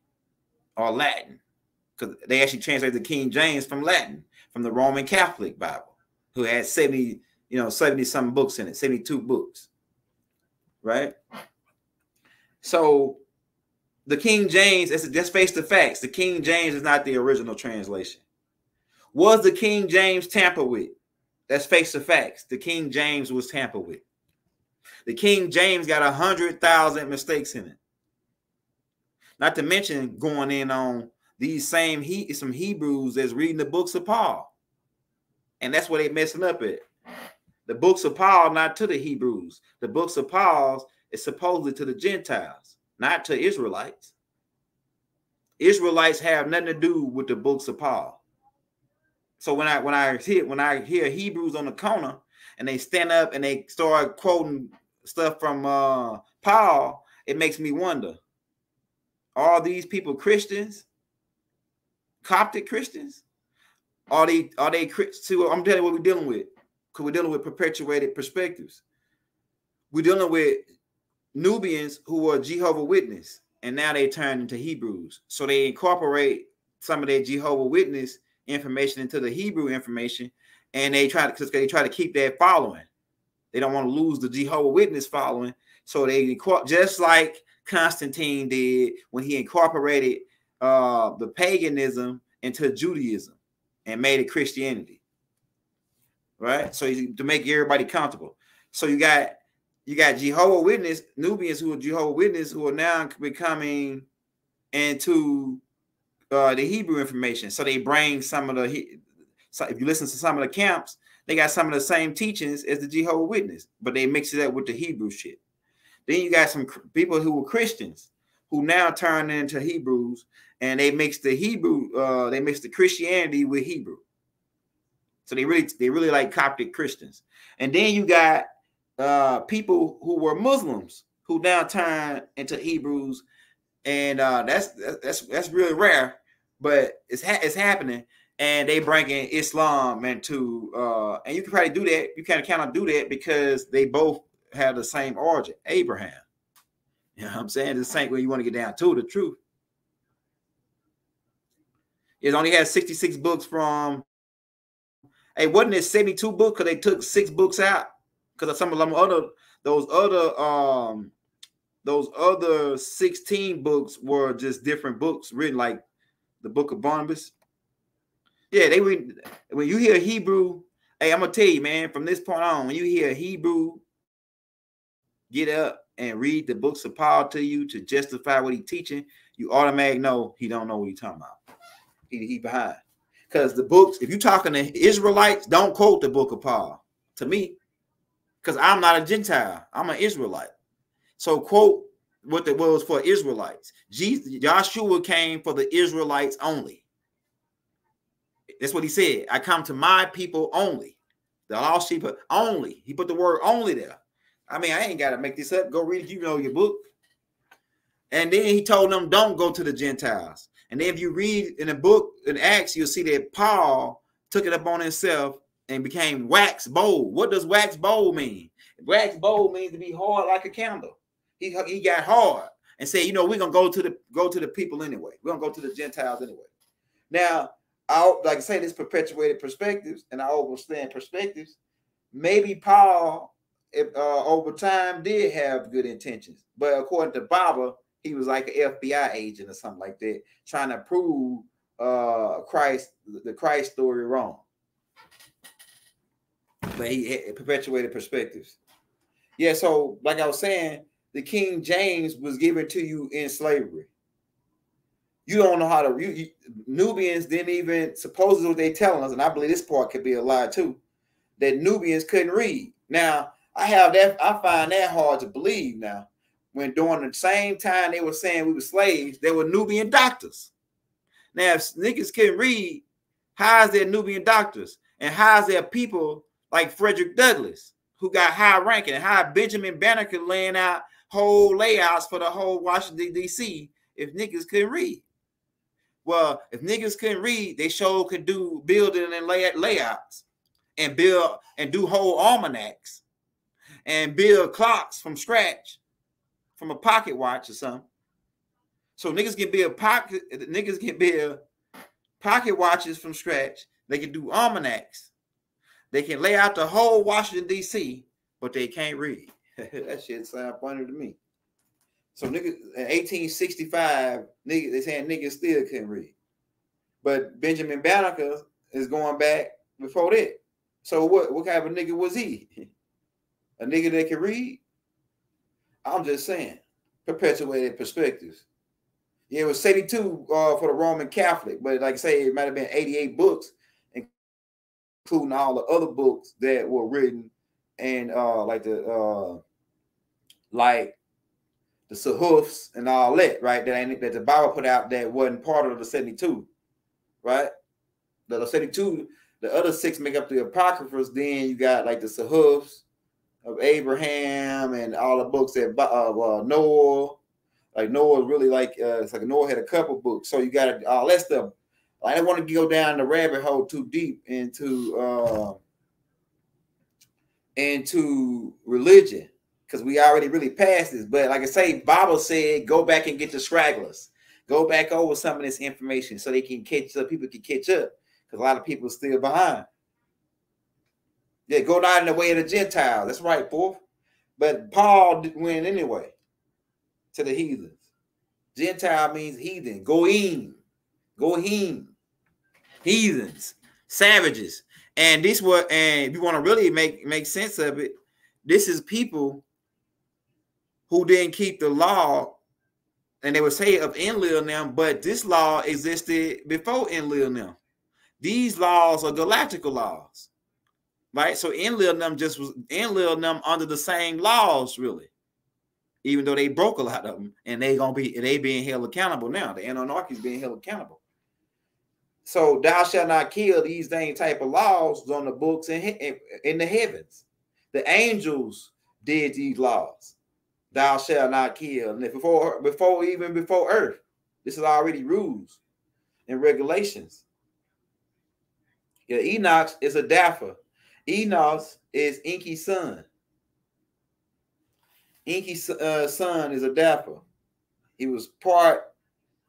or Latin, because they actually translated the King James from Latin, from the Roman Catholic Bible, who had 70 some books in it, 72 books, right? So the King James, let's face the facts. The King James is not the original translation. Was the King James tampered with? Let's face the facts. The King James was tampered with. The King James got 100,000 mistakes in it. Not to mention going in on these same some Hebrews that's reading the books of Paul. And that's where they messing up at. The books of Paul, not to the Hebrews. The books of Paul is supposedly to the Gentiles, not to Israelites. Israelites have nothing to do with the books of Paul. So when I hear Hebrews on the corner and they stand up and they start quoting stuff from Paul, it makes me wonder: are these people Christians, Coptic Christians? Are they? See, I'm telling you what we're dealing with, because we're dealing with perpetuated perspectives. We're dealing with Nubians who were Jehovah's Witness, and now they turn into Hebrews. So they incorporate some of their Jehovah's Witness information into the Hebrew information, and they try to keep that following. They don't want to lose the Jehovah's Witness following, so they just like Constantine did when he incorporated the paganism into Judaism and made it Christianity, right? So to make everybody comfortable. So you got Jehovah's Witness Nubians who are Jehovah's Witness who are now becoming into the Hebrew information. So they bring some of the. So if you listen to some of the camps, they got some of the same teachings as the Jehovah's Witness, but they mix it up with the Hebrew shit. Then you got some people who were Christians who now turn into Hebrews, and they mix the Hebrew, they mix the Christianity with Hebrew. So they really like Coptic Christians. And then you got people who were Muslims who now turn into Hebrews, and that's really rare, but it's happening. And they bring in Islam into, and you can probably do that. You kind of do that because they both have the same origin, Abraham. You know what I'm saying? The same way you want to get down to the truth. It only has 66 books from. Hey, wasn't it 72 books? Because they took 6 books out. Because some of them those other 16 books were just different books written, like the Book of Barnabas. Yeah, they read. When you hear Hebrew, hey, I'm gonna tell you, man, from this point on, when you hear Hebrew get up and read the books of Paul to you to justify what he's teaching, you automatically know he don't know what he's talking about. He behind. Because the books, if you're talking to Israelites, don't quote the book of Paul to me, because I'm not a Gentile. I'm an Israelite. So quote what it was for Israelites. Joshua came for the Israelites only. That's what he said. I come to my people only. The lost sheep only. He put the word only there. I mean, I ain't got to make this up. Go read it. You know your book. And then he told them, don't go to the Gentiles. And then if you read in the book, in Acts, you'll see that Paul took it up on himself and became wax bold. What does wax bold mean? Wax bold means to be hard like a candle. He got hard and said, you know, we're going to go to the people anyway. We're going to go to the Gentiles anyway. Now, like I say, this perpetuated perspectives, and I understand perspectives. Maybe Paul, over time, did have good intentions, but according to Baba, he was like an FBI agent or something like that, trying to prove the Christ story wrong. But he had perpetuated perspectives. Yeah, so like I was saying, the King James was given to you in slavery. You don't know how to. Nubians didn't even, supposedly what they telling us, and I believe this part could be a lie too, that Nubians couldn't read. Now, I find that hard to believe now. When during the same time they were saying we were slaves, there were Nubian doctors. Now, if niggas couldn't read, how is there Nubian doctors? And how is there people like Frederick Douglass, who got high ranking, and how Benjamin Banneker laying out whole layouts for the whole Washington, D.C. if niggas couldn't read? Well, if niggas couldn't read, they sure could do building and layouts and build and do whole almanacs and build clocks from scratch from a pocket watch or something. So niggas can build pocket watches from scratch. They can do almanacs. They can lay out the whole Washington, D.C., but they can't read. That shit sound funny to me. So niggas in 1865, they saying niggas still couldn't read. But Benjamin Banneker is going back before that. So what kind of a nigga was he? A nigga that can read? I'm just saying. Perpetuated perspectives. Yeah, it was 72 for the Roman Catholic, but like I say, it might have been 88 books, including all the other books that were written, and like the Sahufs and all that, right? That the Bible put out that wasn't part of the 72, right? The 72, the other 6 make up the Apocryphas. Then you got like the Sahufs of Abraham and all the books that Noah. Like Noah really it's like Noah had a couple books. So you got all that stuff. I don't want to go down the rabbit hole too deep into religion, because we already really passed this. But like I say, Bible said, go back and get the stragglers. Go back over some of this information so they can catch up. People can catch up, because a lot of people are still behind. Yeah, go not in the way of the Gentiles. That's right, boy. But Paul went anyway to the heathens. Gentile means heathen. Goyim. Heathens. Savages. And if you want to really make sense of it, this is people who didn't keep the law, and they would say of Enlil and them, but this law existed before Enlil and them. These laws are galactical laws, right? So Enlil and them under the same laws, really, even though they broke a lot of them, and they being held accountable now. The Anunnaki is being held accountable. So thou shalt not kill, these dang type of laws on the books in the heavens. The angels did these laws. Thou shalt not kill. And before earth, this is already rules and regulations. Yeah, Enoch is a Dapper. Enos is Enki's son. Enki's son is a Dapper. He was part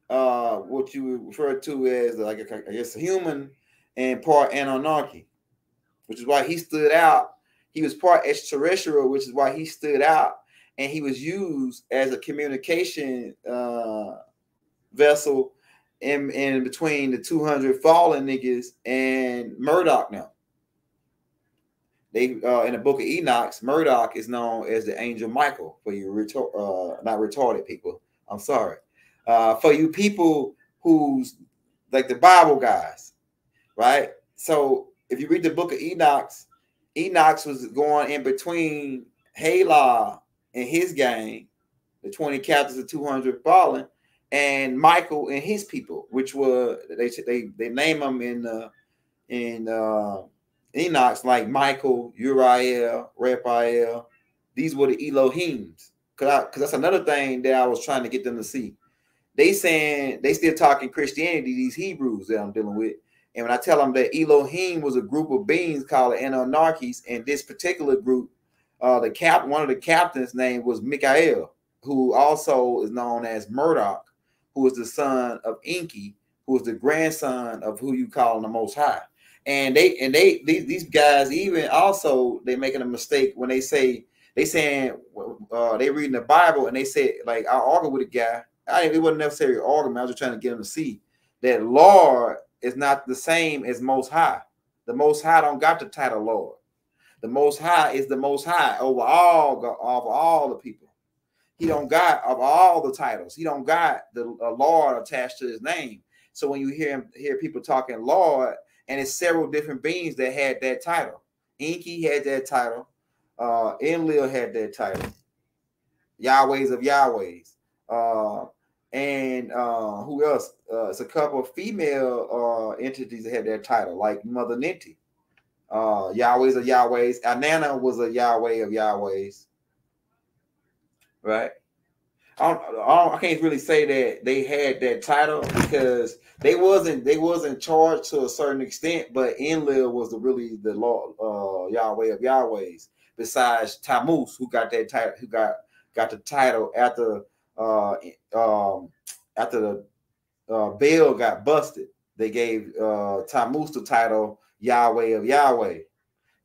what you would refer to as like I guess a human, and part Anunnaki, which is why he stood out. He was part extraterrestrial, which is why he stood out, and he was used as a communication vessel in between the 200 fallen niggas and Murdoch. Now they in the book of Enoch, Murdoch is known as the angel Michael, for you not retarded people. I'm sorry. For you people who's like the Bible guys, right? So if you read the book of Enoch was going in between Halah and his gang, the 20 captains of 200 fallen, and Michael and his people, which were they name them in Enoch like Michael, Uriel, Raphael. These were the Elohims, because that's another thing that I was trying to get them to see. They saying they still talking Christianity, these Hebrews that I'm dealing with. And when I tell them that Elohim was a group of beings called the Anunnakis, and this particular group, one of the captains' name was Michael, who also is known as Murdoch, who is the son of Enki, who is the grandson of who you call the Most High. And these guys even also they making a mistake when they saying they reading the Bible and they say, like, I argue with a guy. It wasn't necessarily an argument. I was just trying to get them to see that Lord is not the same as Most High. The Most High don't got the title Lord. The Most High is the Most High over all the people. He don't got of all the titles. He don't got the Lord attached to his name. So when you hear people talking Lord, and it's several different beings that had that title. Enki had that title. Enlil had that title. Yahwehs of Yahwehs. And who else? It's a couple of female entities that had that title, like Mother Ninti. Yahwehs of Yahwehs. Anana was a Yahweh of Yahwehs. Right? I can't really say that they had that title because they wasn't charged to a certain extent, but Enlil was really the Lord, Yahweh of Yahwehs. Besides Tammuz, who got that title, who got the title after the Baal got busted. They gave Tammuz the title Yahweh of Yahweh,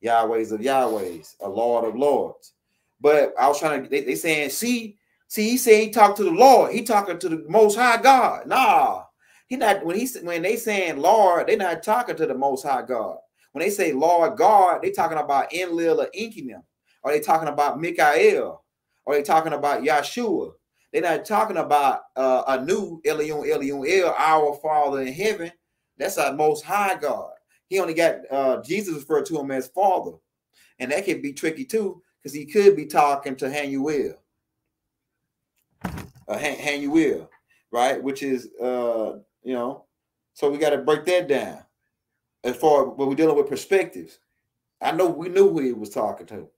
Yahwehs of Yahwehs, a Lord of Lords. But I was trying to, they saying, see, he said he talked to the Lord. He talking to the Most High God. Nah, he not. When they saying Lord, they're not talking to the Most High God. When they say Lord God, they talking about Enlil or Enkinim. Or they talking about Mikael. Or they talking about Yahshua. They're not talking about a new Elion, El, our Father in heaven. That's our most high God. He only got Jesus referred to him as Father. And that could be tricky too, because he could be talking to Hanuel. Hanuel, right? Which is you know, so we got to break that down. As far as when we're dealing with perspectives. I know we knew who he was talking to.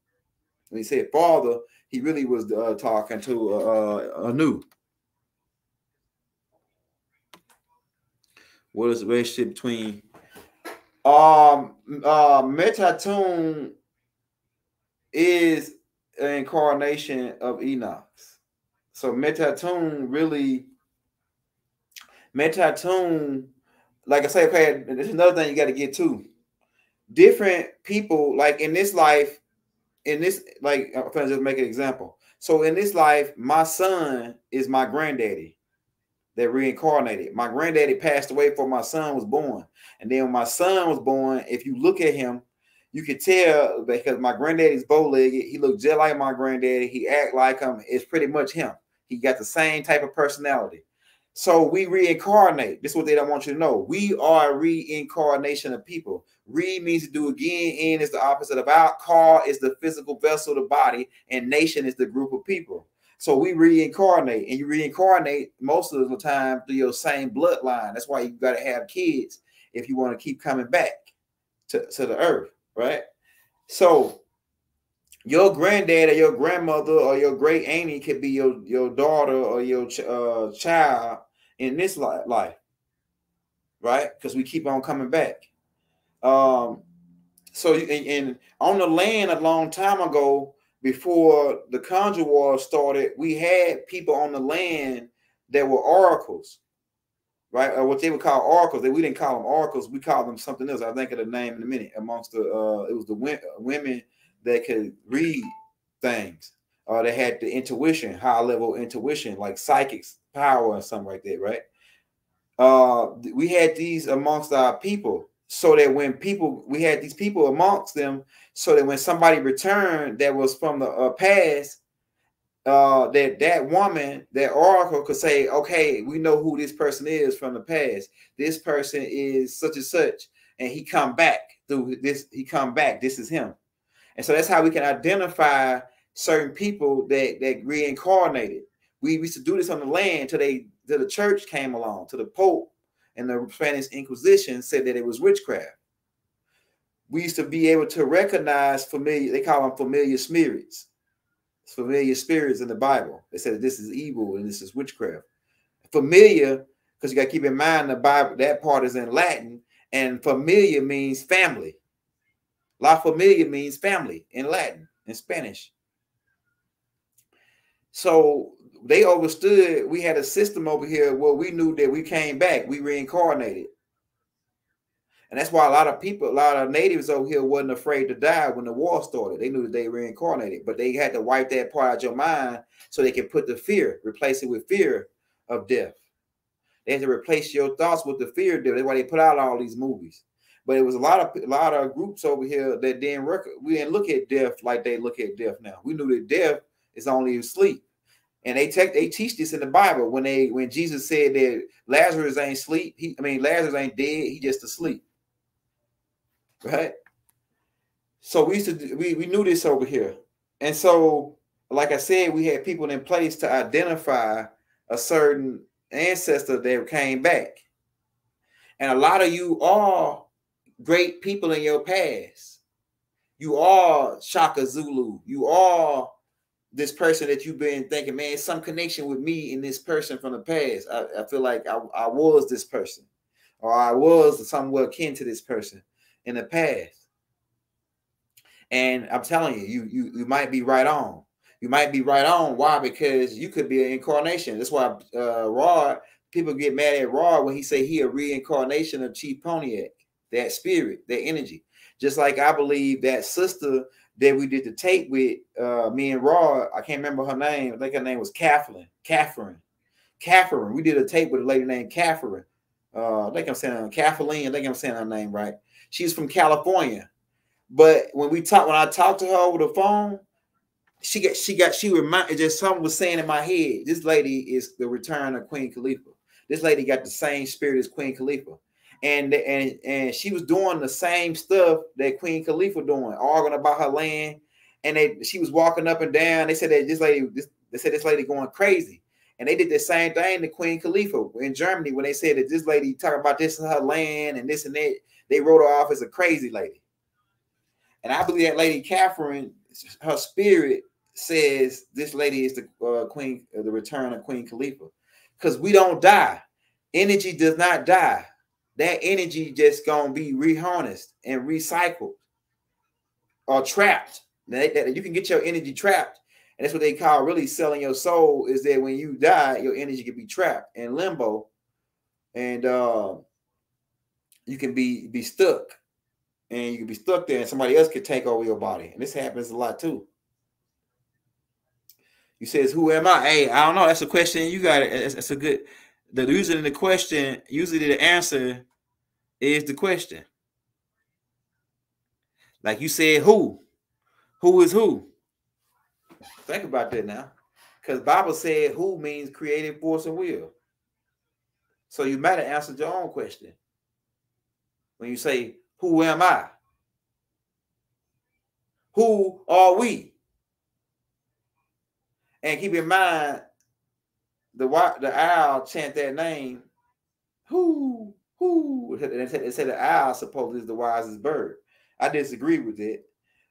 When he said Father, he really was talking to a new. What is the relationship between Metatune is an incarnation of Enoch. So Metatune, like I say, okay, there's another thing you got to get to. Different people, like in this life, like I'm gonna just make an example. So in this life, my son is my granddaddy that reincarnated. My granddaddy passed away before my son was born. And then when my son was born, if you look at him, you can tell because my granddaddy's bow-legged. He looked just like my granddaddy. He act like him. It's pretty much him. He got the same type of personality. So we reincarnate. This is what they don't want you to know. We are a reincarnation of people. Re means to do again. In is the opposite of out. Car is the physical vessel, the body. And nation is the group of people. So we reincarnate. And you reincarnate most of the time through your same bloodline. That's why you got to have kids if you want to keep coming back to the earth, right? So your granddad or your grandmother or your great auntie could be your daughter or your child in this life, right? Because we keep on coming back. So and on the land a long time ago, before the Conjure War started, we had people on the land that were oracles, right? Or what they would call oracles. We didn't call them oracles. We called them something else. I'll think of the name in a minute. Amongst the, it was the women that could read things. They had the intuition, high level intuition, like psychics power or something like that, right? We had these amongst our people, so that when we had these people amongst them, so that when somebody returned that was from the past, that woman, that oracle could say, okay, we know who this person is from the past. This person is such and such, and he come back through this. He come back. This is him. And so that's how we can identify certain people that reincarnated. We used to do this on the land till the church came along, to the Pope and the Spanish Inquisition said that it was witchcraft. We used to be able to recognize familiar, they call them familiar spirits. Familiar spirits in the Bible. They said this is evil and this is witchcraft. Familiar, because you got to keep in mind the Bible, that part is in Latin, and familiar means family. La familia means family in Latin, in Spanish. So they understood we had a system over here where we knew that we came back, we reincarnated. And that's why a lot of people, a lot of natives over here wasn't afraid to die when the war started. They knew that they reincarnated, but they had to wipe that part out of your mind so they could put the fear, replace it with fear of death. They had to replace your thoughts with the fear of death. That's why they put out all these movies. But it was a lot of groups over here that we didn't look at death like they look at death now. We knew that death is only sleep. And they teach this in the Bible when Jesus said that Lazarus ain't sleep. Lazarus ain't dead. He just asleep. Right? So we knew this over here. And so, like I said, we had people in place to identify a certain ancestor that came back. And a lot of you are great people in your past. You are Shaka Zulu. You are this person that you've been thinking, man, some connection with me in this person from the past. I feel like I was this person, or I was somewhat akin to this person in the past. And I'm telling you, you might be right on. You might be right on. Why? Because you could be an incarnation. That's why Rod, people get mad at Rod when he say he a reincarnation of Chief Pontiac, that spirit, that energy. Just like I believe that sister that we did the tape with, me and Rod, I can't remember her name. I think her name was Catherine. We did a tape with a lady named Catherine. I think I'm saying Kathleen. I think I'm saying her name right. She's from California. But when I talked to her over the phone, she reminded, just something was saying in my head, this lady is the return of Queen Khalifa. This lady got the same spirit as Queen Khalifa. And she was doing the same stuff that Queen Khalifa doing, arguing about her land. And she was walking up and down. They said that this lady going crazy. And they did the same thing to Queen Khalifa in Germany when they said that this lady talking about this is her land and this and that. They wrote her off as a crazy lady. And I believe that Lady Catherine, her spirit says this lady is the queen, the return of Queen Khalifa, because we don't die. Energy does not die. That energy just gonna be reharnessed and recycled or trapped. You can get your energy trapped, and that's what they call really selling your soul. Is that when you die, your energy can be trapped in limbo, and you can be stuck. And you can be stuck there and somebody else could take over your body. And this happens a lot too. You says, who am I? Hey, I don't know. That's a question. You got it. That's a good, usually the answer is the question. Like you said, who? Who is who? Think about that now. Because Bible said who means creative force and will. So you might have answered your own question. When you say, who am I? Who are we? And keep in mind, the owl chant that name. Who? They said the owl supposedly is the wisest bird. I disagree with it.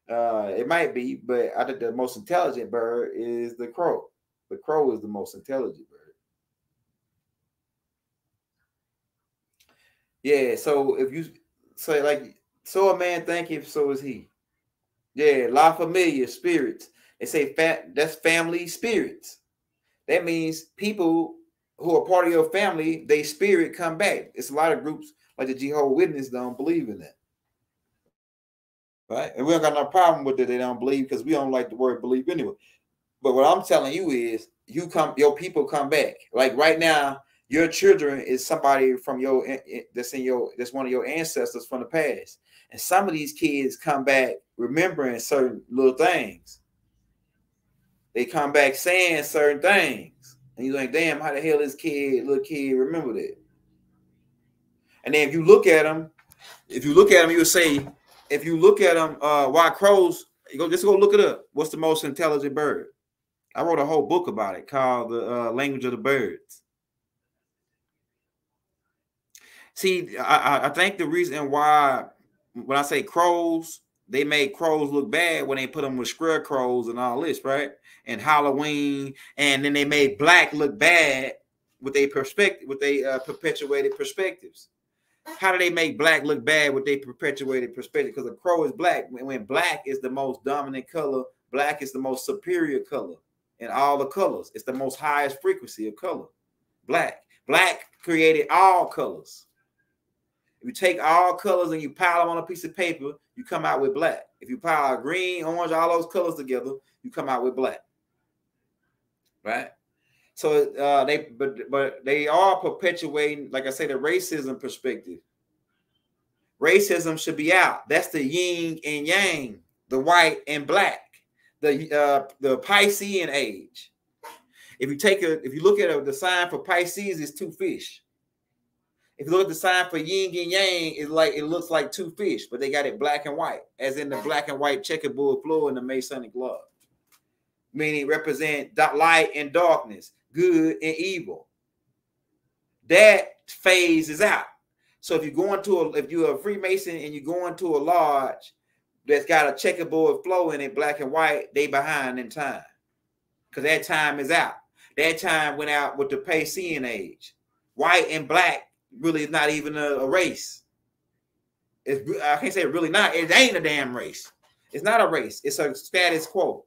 It might be, but I think the most intelligent bird is the crow. The crow is the most intelligent bird. Yeah. So if you say like, so a man thinketh, so is he. Yeah, La Familia, spirits. They say that's family spirits. That means people who are part of your family, they spirit come back. It's a lot of groups like the Jehovah's Witness don't believe in that. Right? And we don't got no problem with it. They don't believe because we don't like the word believe anyway. But what I'm telling you is your people come back. Like right now, your children is somebody from that's one of your ancestors from the past. And some of these kids come back remembering certain little things. They come back saying certain things. And you're like, damn, how the hell this little kid remember that? And then if you look at them, you'll say, if you look at them, why crows, just go look it up. What's the most intelligent bird? I wrote a whole book about it called The Language of the Birds. See, I think the reason why, when I say crows, they made crows look bad when they put them with scarecrows and all this, right? And Halloween, and then they made black look bad with their perspective, with their perpetuated perspectives. How do they make black look bad with their perpetuated perspective? Because a crow is black. When black is the most dominant color, black is the most superior color in all the colors. It's the most highest frequency of color. Black created all colors. If you take all colors and you pile them on a piece of paper, you come out with black. If you pile green, orange, all those colors together, you come out with black. Right? So they are perpetuating, like I say, the racism perspective. Racism should be out. That's the yin and yang, the white and black, the Piscean age. If you look at the sign for Pisces, it's two fish. If you look at the sign for yin and yang, it looks like two fish, but they got it black and white, as in the black and white checkerboard floor in the Masonic lodge, meaning represent light and darkness, good and evil. That phase is out. So if you're a Freemason and you go into a lodge that's got a checkerboard flow in it, black and white, they behind in time, because that time is out. That time went out with the Piscean age. White and black really is not even a race. I can't say really not. It ain't a damn race. It's not a race. It's a status quo.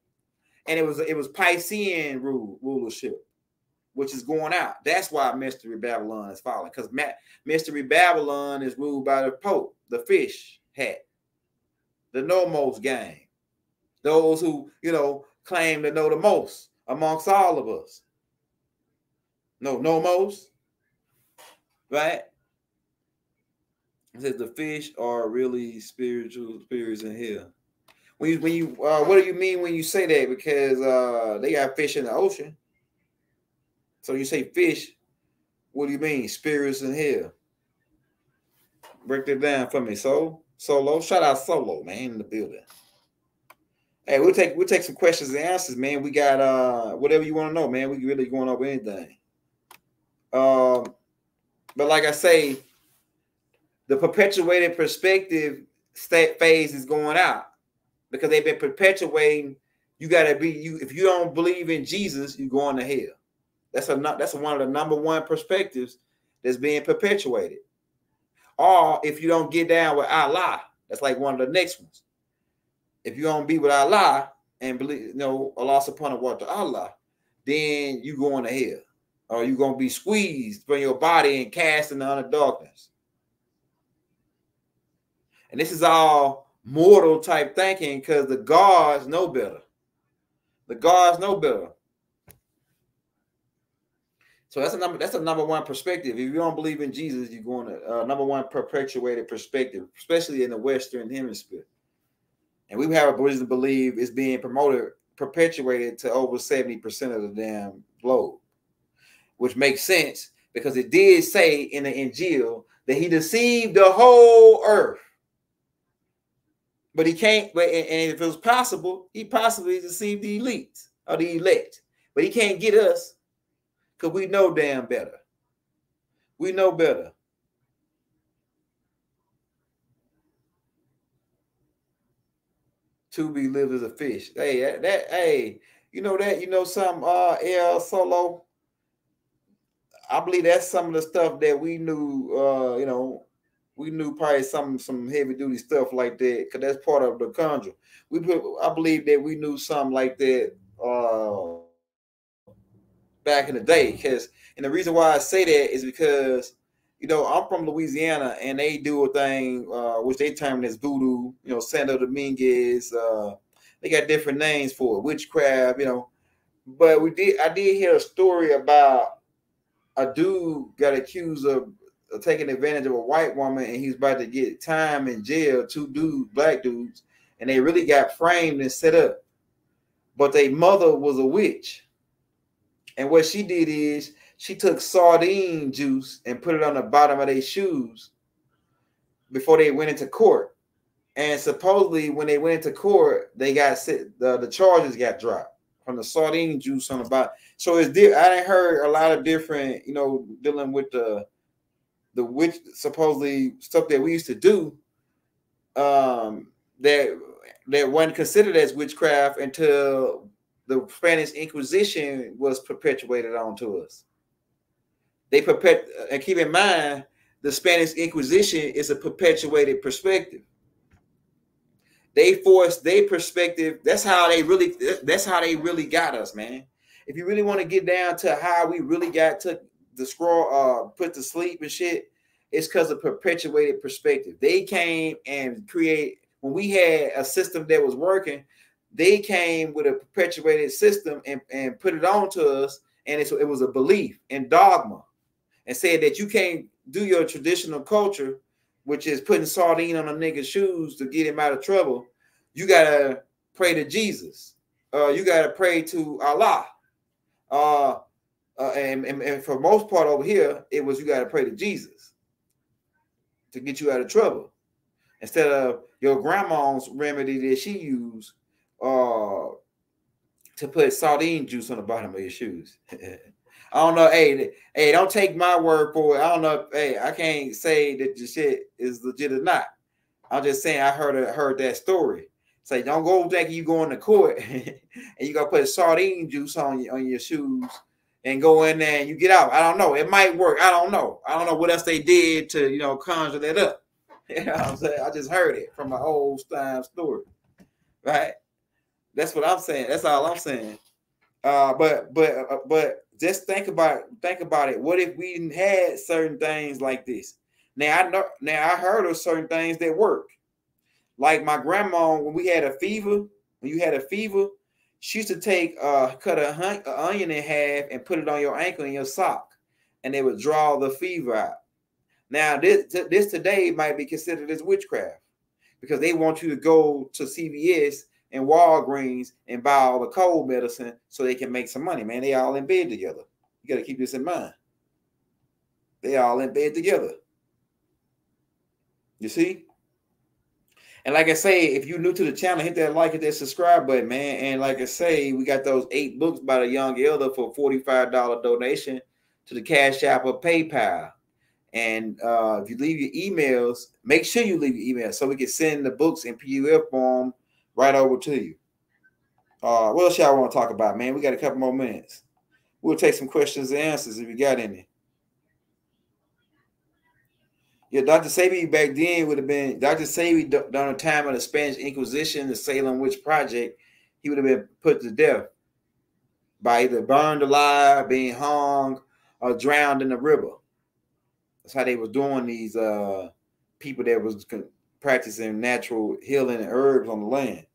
And it was Piscean rulership, which is going out. That's why Mystery Babylon is falling, because Mystery Babylon is ruled by the Pope, the fish hat, the Nomos gang, those who claim to know the most amongst all of us. No Nomos, right? It says the fish are really spiritual spirits in hell. When you what do you mean when you say that? Because they got fish in the ocean. So you say fish, what do you mean? Spirits in hell. Break that down for me. Solo. Shout out Solo, man, in the building. Hey, we'll take some questions and answers, man. We got whatever you want to know, man. We really going over anything. But like I say, the perpetuated perspective state phase is going out because they've been perpetuating. You gotta be you if you don't believe in Jesus, you're going to hell. That's one of the number one perspectives that's being perpetuated. Or if you don't get down with Allah, that's like one of the next ones. If you don't be with Allah and believe, Allah subhanahu wa ta'ala, then you going to hell. Or you're gonna be squeezed from your body and cast into utter darkness. And this is all mortal type thinking because the gods know better. The gods know better. So that's a number one perspective. If you don't believe in Jesus, you're going to number one perpetuated perspective, especially in the Western Hemisphere. And we have a reason to believe it's being perpetuated to over 70% of the damn globe, which makes sense because it did say in the Injil that he deceived the whole earth. But he can't, and if it was possible, he possibly deceived the elites or the elect. But he can't get us because we know damn better. We know better. To be lived as a fish. Hey, you know something, El Solo. I believe that's some of the stuff that we knew, we knew probably some heavy duty stuff like that because that's part of the conjure. I believe that we knew something like that back in the day. And the reason why I say that is because I'm from Louisiana and they do a thing which they term as voodoo. Santo Dominguez. They got different names for it, witchcraft. But I did hear a story about a dude got accused of taking advantage of a white woman, and he's about to get time in jail. Two dudes, black dudes, and they really got framed and set up. But their mother was a witch, and what she did is she took sardine juice and put it on the bottom of their shoes before they went into court. And supposedly, when they went into court, they got the charges got dropped from the sardine juice on the bottom. So I didn't heard a lot of different, dealing with the witch supposedly stuff that we used to do that wasn't considered as witchcraft until the Spanish Inquisition was perpetuated onto us. And keep in mind, the Spanish Inquisition is a perpetuated perspective. They forced their perspective. That's how they really got us, man. If you really want to get down to how we really got to the scroll put to sleep and shit, it's because of perpetuated perspective. They came and when we had a system that was working, they came with a perpetuated system and put it on to us, and it was a belief and dogma, and said that you can't do your traditional culture, which is putting sardine on a nigga's shoes to get him out of trouble. You gotta pray to Jesus. You gotta pray to Allah. And for most part over here, it was you gotta pray to Jesus to get you out of trouble, instead of your grandma's remedy that she used to put sardine juice on the bottom of your shoes. I don't know. Hey, don't take my word for it. I don't know. Hey, I can't say that the shit is legit or not. I'm just saying I heard that story. Say, don't go thinking you going to court and you gotta put sardine juice on your shoes and go in there and you get out. I don't know. It might work. I don't know. I don't know what else they did to conjure that up. You know what I'm saying? I just heard it from my old time story. Right? That's what I'm saying. That's all I'm saying. But just think about it. What if we had certain things like this? Now I heard of certain things that work. Like my grandma, when you had a fever, she used to cut an onion in half and put it on your ankle and your sock, and they would draw the fever out. Now, this today might be considered as witchcraft because they want you to go to CVS and Walgreens and buy all the cold medicine so they can make some money. Man, they all in bed together. You got to keep this in mind. They all in bed together. You see? And like I say, if you're new to the channel, hit that like, hit that subscribe button, man. And like I say, we got those 8 books by the young elder for $45 donation to the Cash App or PayPal. And if you leave your emails, make sure you leave your emails so we can send the books in PDF form right over to you. What else y'all want to talk about, man? We got a couple more minutes. We'll take some questions and answers if you got any. Yeah, Dr. Sebi back then would have been, Dr. Sebi during the time of the Spanish Inquisition, the Salem Witch Project, he would have been put to death by either burned alive, being hung, or drowned in the river. That's how they were doing these people that was practicing natural healing and herbs on the land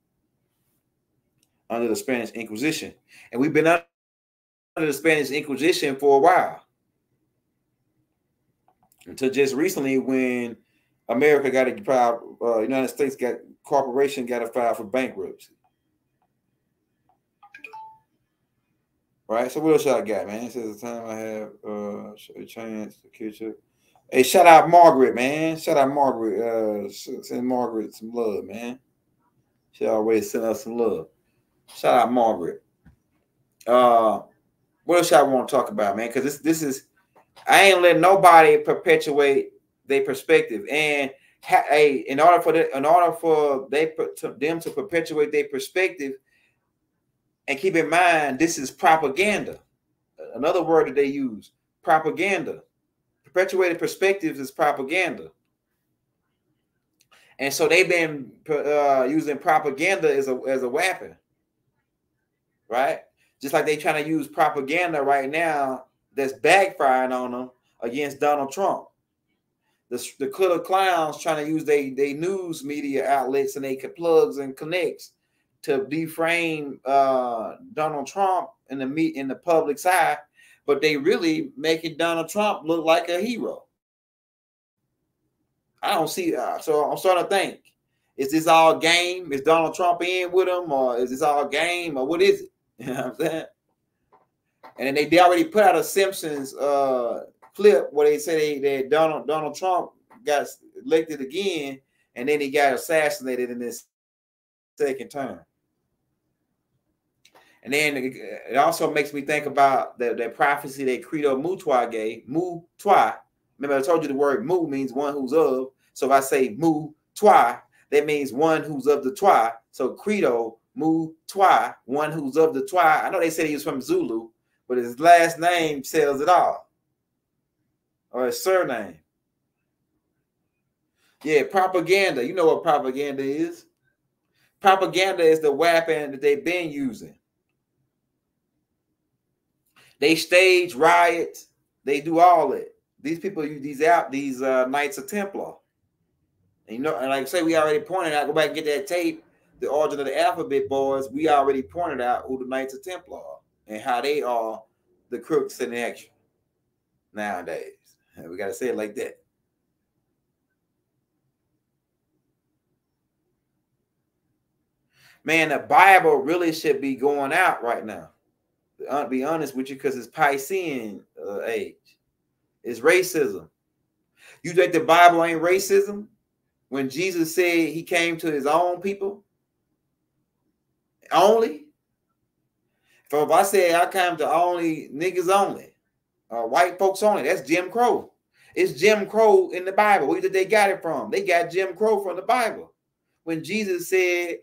under the Spanish Inquisition. And we've been under the Spanish Inquisition for a while. Until just recently when America got to file, United States corporation got to file for bankruptcy. Right? So what else y'all got, man? It says the time I have a chance to catch up. Hey, shout out Margaret, man. Shout out Margaret. Send Margaret some love, man. She always send us some love. Shout out Margaret. What else y'all want to talk about, man? Because this is, I ain't letting nobody perpetuate their perspective. And in order for them to perpetuate their perspective, and keep in mind, this is propaganda. Another word that they use, propaganda. Perpetuated perspectives is propaganda. And so they've been using propaganda as a weapon, right? Just like they trying to use propaganda right now that's backfiring on them against Donald Trump. The killer clowns trying to use they news media outlets and they plugs and connects to deframe Donald Trump in the public's eye, but they really making Donald Trump look like a hero. I don't see. So I'm starting to think: is this all game? Is Donald Trump in with him, or is this all game, or what is it? You know what I'm saying? And then they already put out a Simpsons clip where they say that Donald Trump got elected again, and then he got assassinated in this second term. And then it also makes me think about that prophecy that Credo Mutwa gave. Mutwa. Remember, I told you the word mu means one who's of. So if I say Mutwa, that means one who's of the Twa. So Credo Mutwa, one who's of the Twa. I know they said he was from Zulu, but his last name sells it all. Or his surname. Yeah, propaganda. You know what propaganda is. Propaganda is the weapon that they've been using. They stage riots. They do all that. These people use these Knights of Templar. And and like I say, we already pointed out, go back and get that tape, the origin of the alphabet boys, we already pointed out who the Knights of Templar are and how they are the crooks in action nowadays. We got to say it like that. Man, the Bible really should be going out right now. To be honest with you, because it's Piscean age. It's racism. You think the Bible ain't racism? When Jesus said he came to his own people only. So if I say I come to only niggas only, white folks only, that's Jim Crow. It's Jim Crow in the Bible. Where did they got it from? They got Jim Crow from the Bible. When Jesus said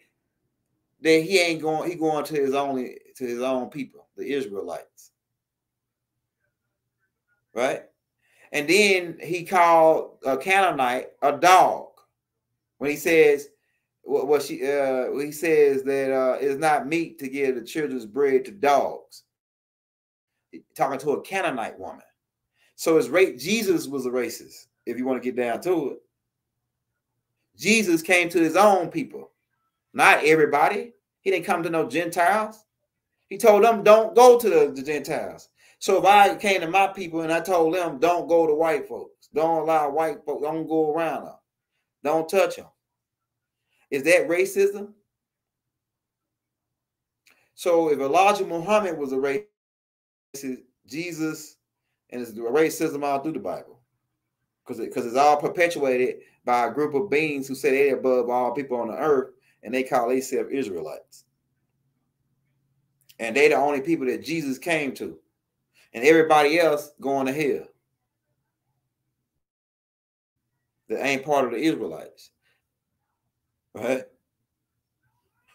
that he going to his own people, the Israelites. Right? And then he called a Canaanite a dog. When he says he says that it's not meat to give the children's bread to dogs. Talking to a Canaanite woman. So Jesus was a racist, if you want to get down to it. Jesus came to his own people, not everybody. He didn't come to no Gentiles. He told them, don't go to the Gentiles. So if I came to my people and I told them, don't go to white folks, Don't allow white folks, don't go around them. Don't touch them. Is that racism? So if Elijah Muhammad was a racist, Jesus and it's racism all through the Bible. Because it's all perpetuated by a group of beings who say they're above all people on the earth, and they call themselves Israelites. And they're the only people that Jesus came to. And everybody else going to hell that ain't part of the Israelites. Right?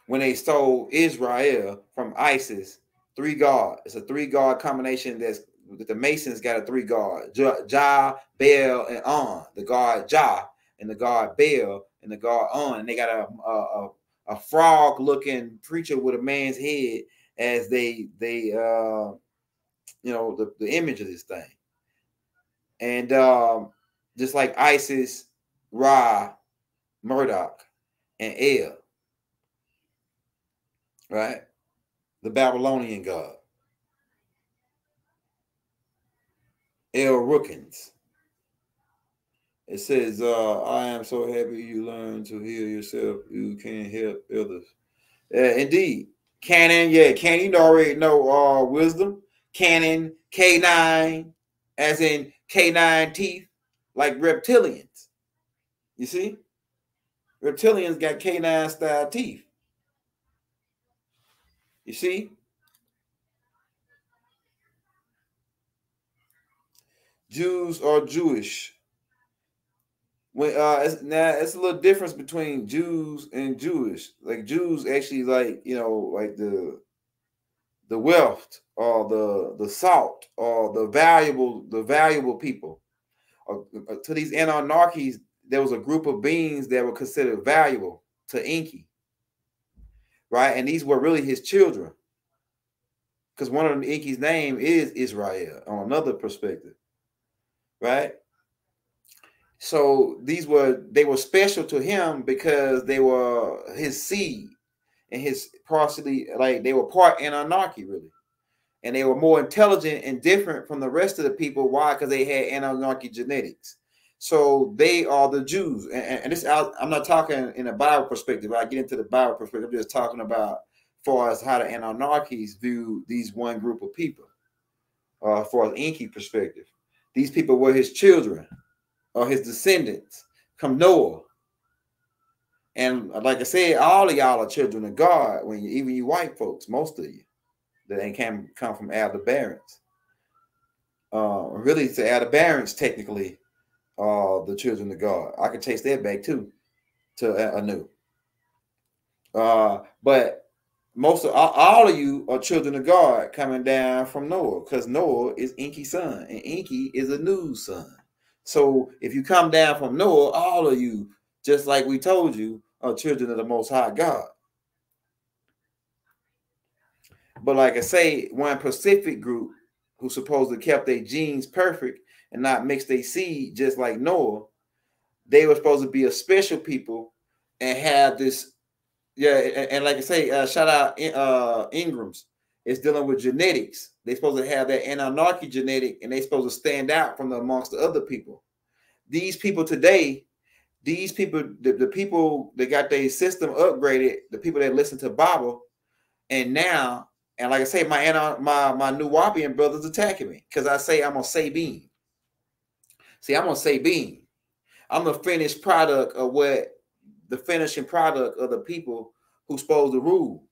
When they stole Israel from ISIS, 3 God. It's a 3 God combination that's the Masons got a 3 God. Jah, Baal, and On. The God Jah and the God Baal and the God On. And they got a frog-looking preacher with a man's head as they you know, the image of this thing. And just like Isis, Ra, Murdoch, and El, right? The Babylonian god. El Rookins. It says, I am so happy you learn to heal yourself. You can't help others. Indeed. Canon, yeah, Canon, you already know wisdom. Canon, K9, as in K9 teeth, like reptilians. You see? Reptilians got K9 style teeth. You see? Jews are Jewish. When it's a little difference between Jews and Jewish. Like Jews actually like, you know, like the wealth or the salt or the valuable people. To these Anunnakis, there was a group of beings that were considered valuable to Enki, right? And these were really his children, because one of Enki's name is Israel. On another perspective, right? So they were special to him because they were his seed and his partially, like they were part Anunnaki really. And they were more intelligent and different from the rest of the people. Why? Because they had Anunnaki genetics. So they are the Jews. And this, I'm not talking in a Bible perspective. I get into the Bible perspective. I'm just talking about as far as how the Anunnakis view these one group of people. As far as Enki perspective, these people were his children or his descendants from Noah. And like I said, all of y'all are children of God. When even you white folks, most of you. That ain't come from Aldebarans. Really, to Aldebarans, technically, the children of God. I can chase that back too, to Anu. But most of all of you are children of God coming down from Noah, because Noah is Enki's son, and Enki is Anu's son. So if you come down from Noah, all of you, just like we told you, are children of the Most High God. But like I say, one Pacific group who supposedly kept their genes perfect and not mixed their seed just like Noah, they were supposed to be a special people and have this, yeah. And like I say, shout out Ingrams. It's dealing with genetics. They're supposed to have that Anunnaki genetic, and they're supposed to stand out from amongst the other people. These people today, the people that got their system upgraded, the people that listen to Bible, and now. And like I say, my New Wapian brothers attacking me because I say I'm a Sabine. See, I'm a Sabine. I'm the finished product of the finishing product of the people who's supposed to rule.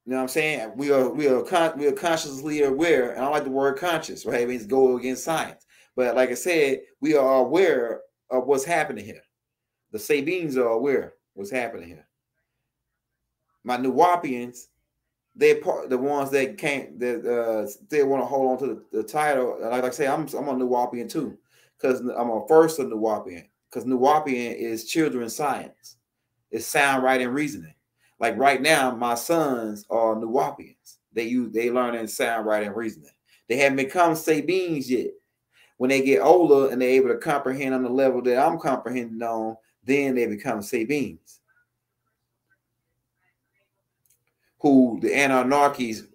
You know what I'm saying? We are consciously aware, and I like the word conscious, right? It means go against science. But like I said, we are aware of what's happening here. The Sabines are aware of what's happening here. My New Wapians, they're the ones that can't, that still want to hold on to the title. Like I say, I'm a Nuwapian too, because I'm a first of Nuwapian, because Nuwapian is children's science. It's sound, right, and reasoning. Like right now, my sons are Nuwapians. They learn sound, right, and reasoning. They haven't become Sabines yet. When they get older and they're able to comprehend on the level that I'm comprehending on, then they become Sabines. Who the Anunnakis,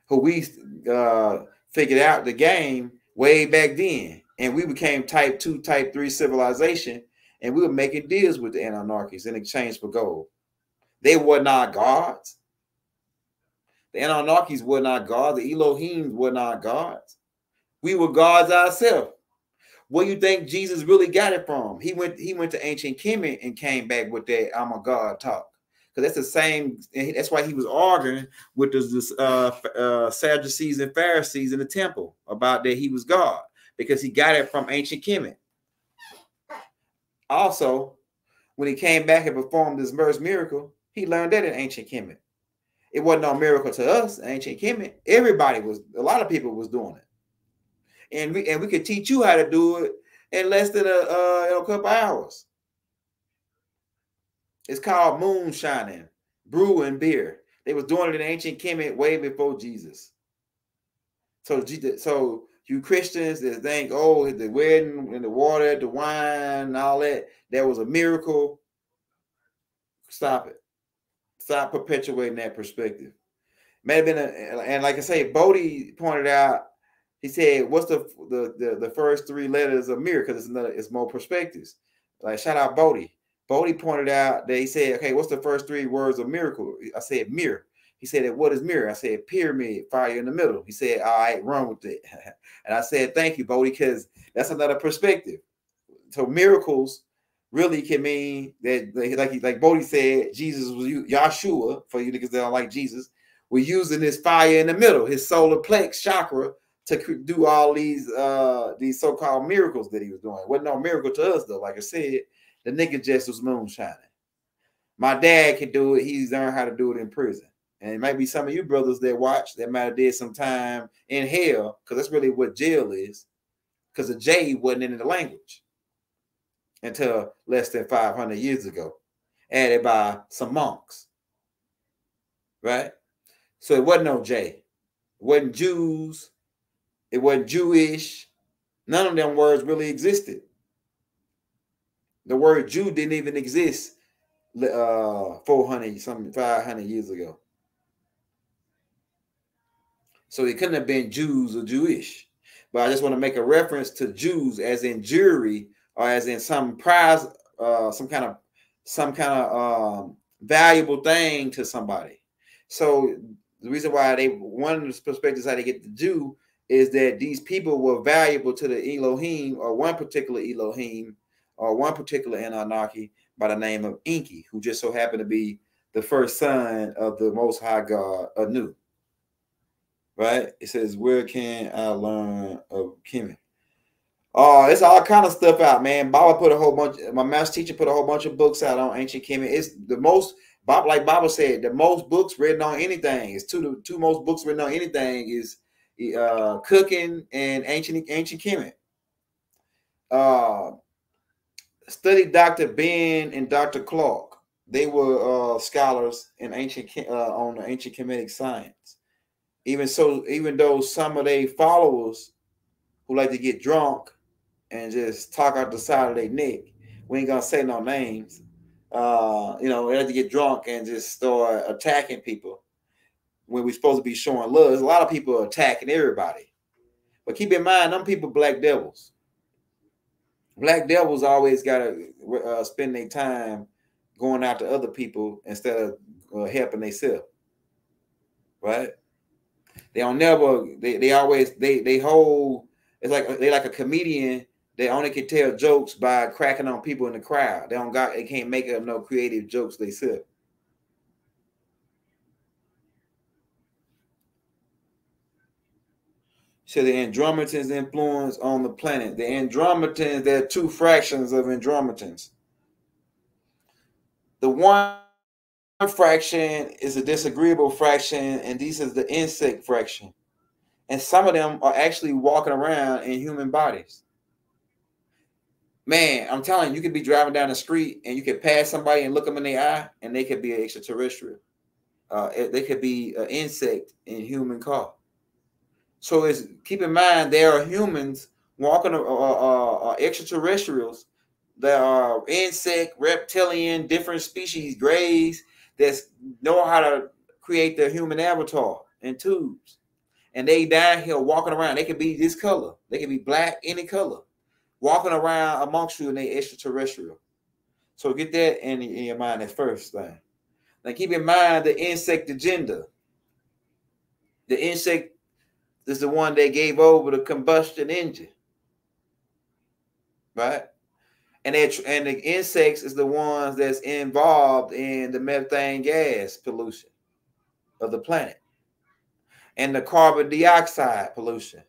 who we figured out the game way back then and we became type 2, type 3 civilization, and we were making deals with the Anunnakis in exchange for gold. They were not gods. The Anunnakis were not gods. The Elohims were not gods. We were gods ourselves. Where you think Jesus really got it from? He went to ancient Kemet and came back with that "I'm a God" talk. Because that's the same. That's why he was arguing with the Sadducees and Pharisees in the temple about that he was God, because he got it from ancient Kemet. Also, when he came back and performed this first miracle, he learned that in ancient Kemet. It wasn't no miracle to us, ancient Kemet. A lot of people was doing it. And we could teach you how to do it in less than a couple hours. It's called moonshining, brew and beer. They was doing it in ancient Kemet way before Jesus. So you Christians that think, oh, the wedding and the water, the wine, and all that was a miracle. Stop it. Stop perpetuating that perspective. May have been and like I say, Bodhi pointed out. He said, "What's the first three letters of mirror?" Because it's more perspectives. Like, shout out Bodhi. Bodhi pointed out that he said, "Okay, what's the first three words of miracle?" I said, "Mirror." He said, "What is mirror?" I said, "Pyramid, fire in the middle." He said, "All right, run with it." And I said, "Thank you, Bodhi, because that's another perspective." So miracles really can mean that, like Bodhi said, Jesus was Yahshua, for you niggas that don't like Jesus. We're using this fire in the middle, his solar plex chakra, to do all these so-called miracles that he was doing. It wasn't no miracle to us, though. Like I said, the nigga just was moonshining. My dad can do it. He's learned how to do it in prison. And it might be some of you brothers that watch that might have did some time in hell, because that's really what jail is, because the J wasn't in the language until less than 500 years ago, added by some monks, right? So it wasn't no J. It wasn't Jews. It wasn't Jewish. None of them words really existed. The word Jew didn't even exist 500 years ago. So it couldn't have been Jews or Jewish. But I just want to make a reference to Jews as in jury, or as in some prize, some kind of valuable thing to somebody. So the reason why one of the perspectives how they get the Jew is that these people were valuable to the Elohim, or one particular Elohim, or one particular Anunnaki by the name of Enki, who just so happened to be the first son of the Most High God, Anu. Right? It says, where can I learn of Kemet? Oh, it's all kind of stuff out, man. My master teacher put a whole bunch of books out on ancient Kemet. It's the most, like Baba said, the most books written on anything. It's two most books written on anything is cooking and ancient Kemet. Studied Dr. Ben and Dr. Clark. They were scholars in on the ancient Kemetic science. Even though some of their followers who like to get drunk and just talk out the side of their neck, we ain't gonna say no names. They like to get drunk and just start attacking people when we're supposed to be showing love. There's a lot of people attacking everybody, but keep in mind, them people black devils. Black devils always gotta spend their time going after other people instead of helping themselves, right? They don't never. They hold. It's like they like a comedian. They only can tell jokes by cracking on people in the crowd. They can't make up no creative jokes themselves. So the Andromedans' influence on the planet. The Andromedans, there are two fractions of Andromedans. The one fraction is a disagreeable fraction, and this is the insect fraction. And some of them are actually walking around in human bodies. Man, I'm telling you, you could be driving down the street and you could pass somebody and look them in the eye, and they could be an extraterrestrial. They could be an insect in a human car. So keep in mind, there are humans walking, extraterrestrials that are insect, reptilian, different species, grays, that know how to create their human avatar in tubes. And they down here walking around. They could be this color. They could be black, any color. walking around amongst you and they extraterrestrial. So get that in your mind as first thing. Now keep in mind the insect agenda. The insect is the one that gave over the combustion engine, right? And the insects is the ones that's involved in the methane gas pollution of the planet and the carbon dioxide pollution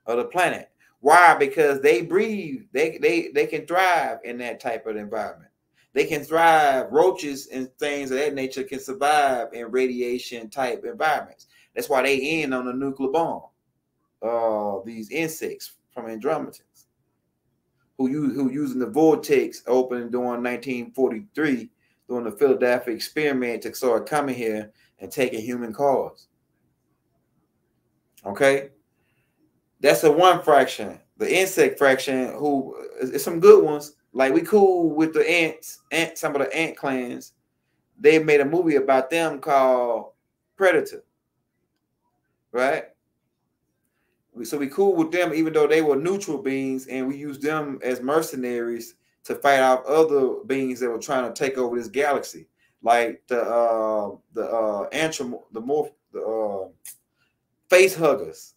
of the planet. Why? Because they breathe, they can thrive in that type of environment. They can thrive, roaches and things of that nature can survive in radiation type environments. That's why they end on a nuclear bomb. These insects from Andrometans who using the vortex open during 1943 during the Philadelphia experiment to start coming here and taking human cars. Okay, that's a one fraction. The insect fraction, who is some good ones. Like we cool with the ants, some of the ant clans. They made a movie about them called Predator, right? So we cool with them, even though they were neutral beings, and we use them as mercenaries to fight off other beings that were trying to take over this galaxy, like the face huggers,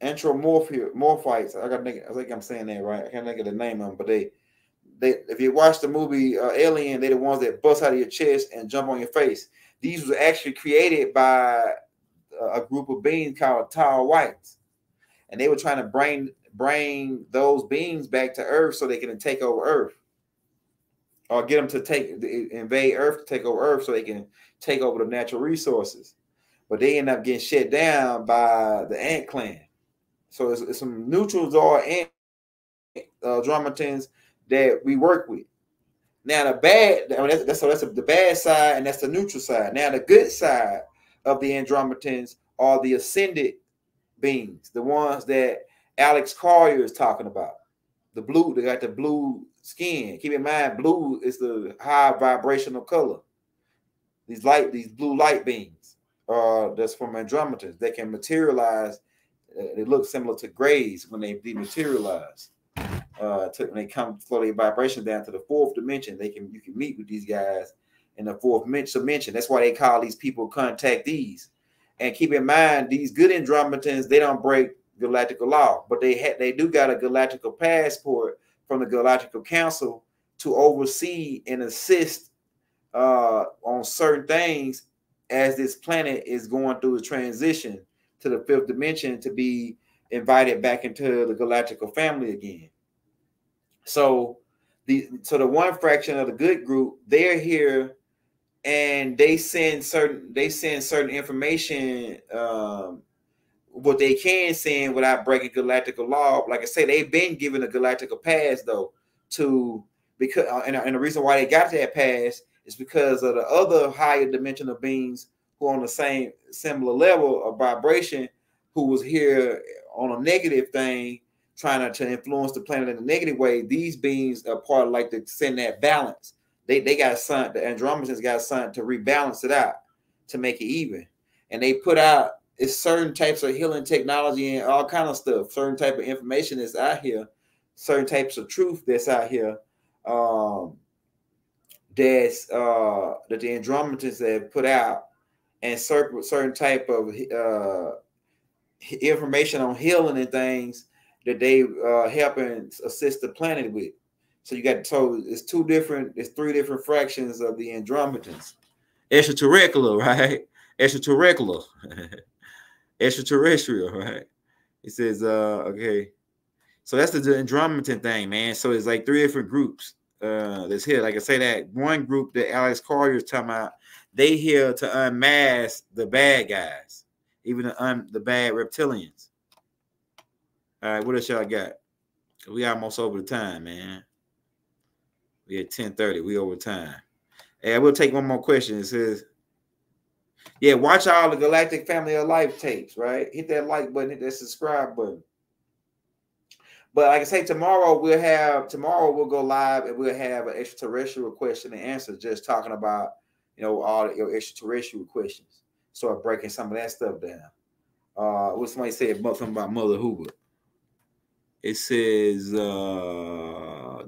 anthropomorphites. I think I'm saying that right. I can't think of the name of them, but they if you watch the movie Alien, they're the ones that bust out of your chest and jump on your face. These were actually created by a group of beings called tall whites, and they were trying to bring those beings back to Earth so they can take over Earth, or get them to invade Earth to take over Earth so they can take over the natural resources. But they end up getting shut down by the ant clan. So it's some neutrals or ant Andrometans that we work with. Now the bad, that's the bad side, and that's the neutral side. Now the good side of the Andrometans are the ascended beings, the ones that Alex Collier is talking about. The blue, they got the blue skin. Keep in mind, blue is the high vibrational color. These blue light beings, that's from Andrometans. They can materialize. They look similar to grays when they dematerialize. When they come flow their vibration down to the fourth dimension, you can meet with these guys in the fourth dimension. That's why they call these people contactees. And keep in mind, these good Andrometans, they don't break galactical law, but they do got a galactical passport from the Galactical Council to oversee and assist on certain things as this planet is going through a transition to the fifth dimension to be invited back into the galactical family again. So the one fraction of the good group, they're here and they send certain information, what they can send without breaking galactical law. Like I say, they've been given a galactical pass though, because and the reason why they got that pass is because of the other higher dimensional beings who are on the same similar level of vibration, who was here on a negative thing, trying to influence the planet in a negative way. These beings are part of like to send that balance. They got assigned, the Andrometans got assigned to rebalance it out to make it even. And they put out certain types of healing technology and all kind of stuff, certain type of information that's out here, certain types of truth that's out here, that the Andrometans have put out, and certain type of information on healing and things that they help and assist the planet with. So it's three different fractions of the Andrometans. Extraterrestrial, right? Extraterrestrial. Extraterrestrial, right? It says, okay. So that's the Andromedan thing, man. So it's like three different groups that's here. Like I say, that one group that Alex Collier is talking about, they here to unmask the bad guys, even the bad reptilians. All right, what else y'all got? We almost over the time, man. We at 10:30. We over time. Hey, we'll take one more question. It says, yeah, watch all the Galactic Family of Life tapes, right? Hit that like button, hit that subscribe button. But like I say, tomorrow we'll go live and we'll have an extraterrestrial question and answer, just talking about, all your extraterrestrial questions. Start breaking some of that stuff down. What somebody said something about Mother Hoover. It says,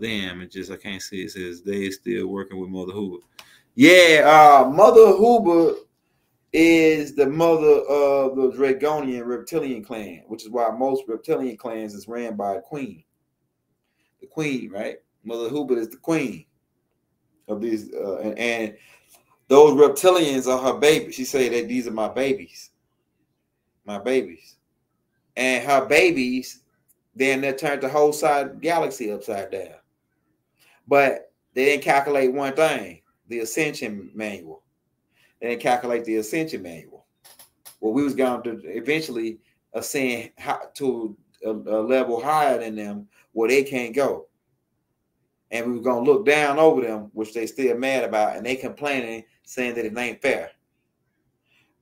damn, I can't see. It says they still working with Mother Hoover. Yeah, Mother Hoover is the mother of the Dragonian reptilian clan, which is why most reptilian clans is ran by a queen. The queen, right? Mother Hoover is the queen of these, and those reptilians are her babies. She said that these are my babies. And her babies, then they turned the whole side galaxy upside down. But they didn't calculate one thing, the ascension manual. They didn't calculate the ascension manual. Well, we was going to eventually ascend to a level higher than them where they can't go. And we were going to look down over them, which they still mad about, and they complaining, saying that it ain't fair.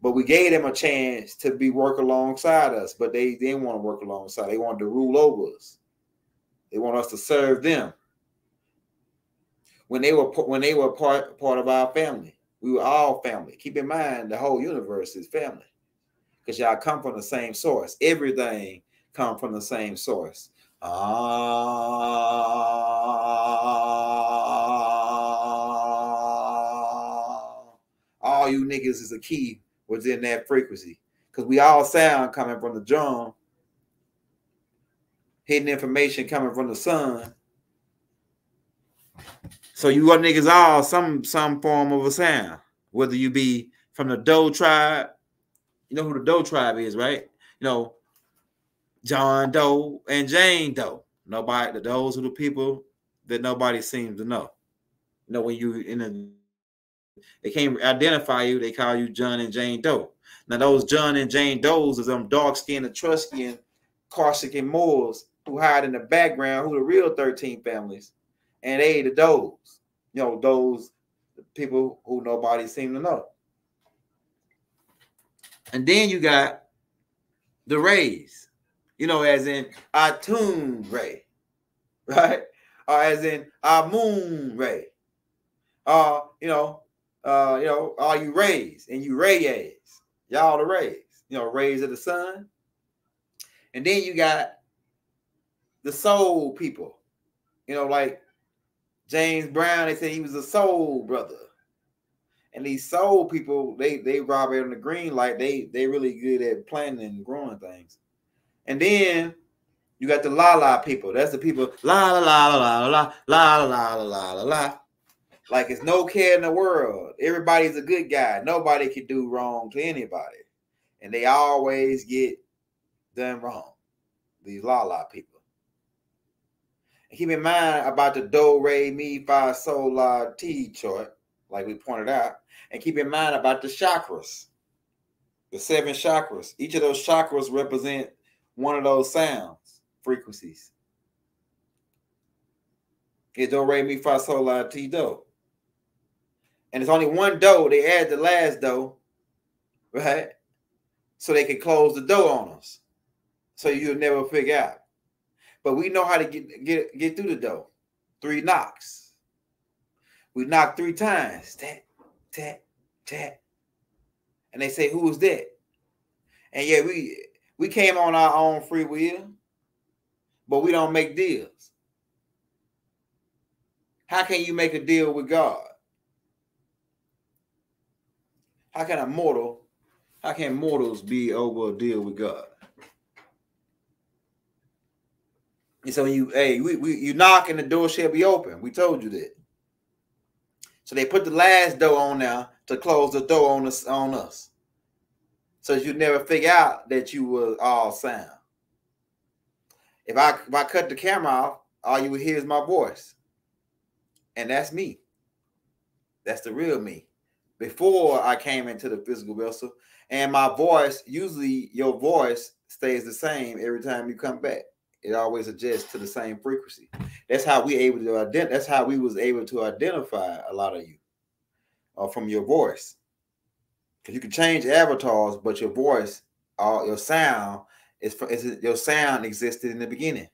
But we gave them a chance to work alongside us, but they didn't want to work alongside. They wanted to rule over us. They want us to serve them. When they were part of our family, we were all family. Keep in mind, the whole universe is family, because y'all come from the same source. Everything come from the same source. All you niggas is a key within that frequency, because we all sound coming from the drum, hidden information coming from the sun. So you got niggas all some form of a sound, whether you be from the Doe tribe. You know who the Doe tribe is, right? You know, John Doe and Jane Doe. Nobody, those are the people that nobody seems to know. You know, when you they can't identify you, they call you John and Jane Doe. Now those John and Jane Does is them dark-skinned, Etruscan, Corsican and Moors who hide in the background, who the real 13 families, and they the Does. You know, those people who nobody seem to know. And then you got the Rays, you know, as in Atun Ray, right? Or as in Moon Ray. You know, all you Rays and you Rayes, y'all the Rays, you know, rays of the sun. And then you got the soul people, you know, like James Brown, they say he was a soul brother. And these soul people, they rob it on the green light. They really good at planting and growing things. And then you got the la people. That's the people la la la la la la la la la la la. Like it's no care in the world. Everybody's a good guy. Nobody can do wrong to anybody. And they always get done wrong. These la people. And keep in mind about the do, re, mi, fa, sol, la, ti chart, like we pointed out. And keep in mind about the chakras. The 7 chakras. Each of those chakras represent one of those sounds, frequencies. It's do, re, mi, fa, sol, la, ti, do. And it's only one do. They add the last do, right? So they can close the door on us. So you'll never figure out. But we know how to get through the door. 3 knocks. We knock 3 times. Tat, tat, tat. And they say, who is that? And yeah, we came on our own free will, but we don't make deals. How can you make a deal with God? How can mortals be over a deal with God? And so you knock and the door shall be open. We told you that. So they put the last door on now to close the door on us. So you never figure out that you were all sound. If I cut the camera off, all you would hear is my voice. And that's me. That's the real me. Before I came into the physical vessel. And my voice, usually your voice stays the same every time you come back. It always adjusts to the same frequency. That's how we was able to identify a lot of you from your voice. Because you can change avatars, but your voice, your sound your sound existed in the beginning.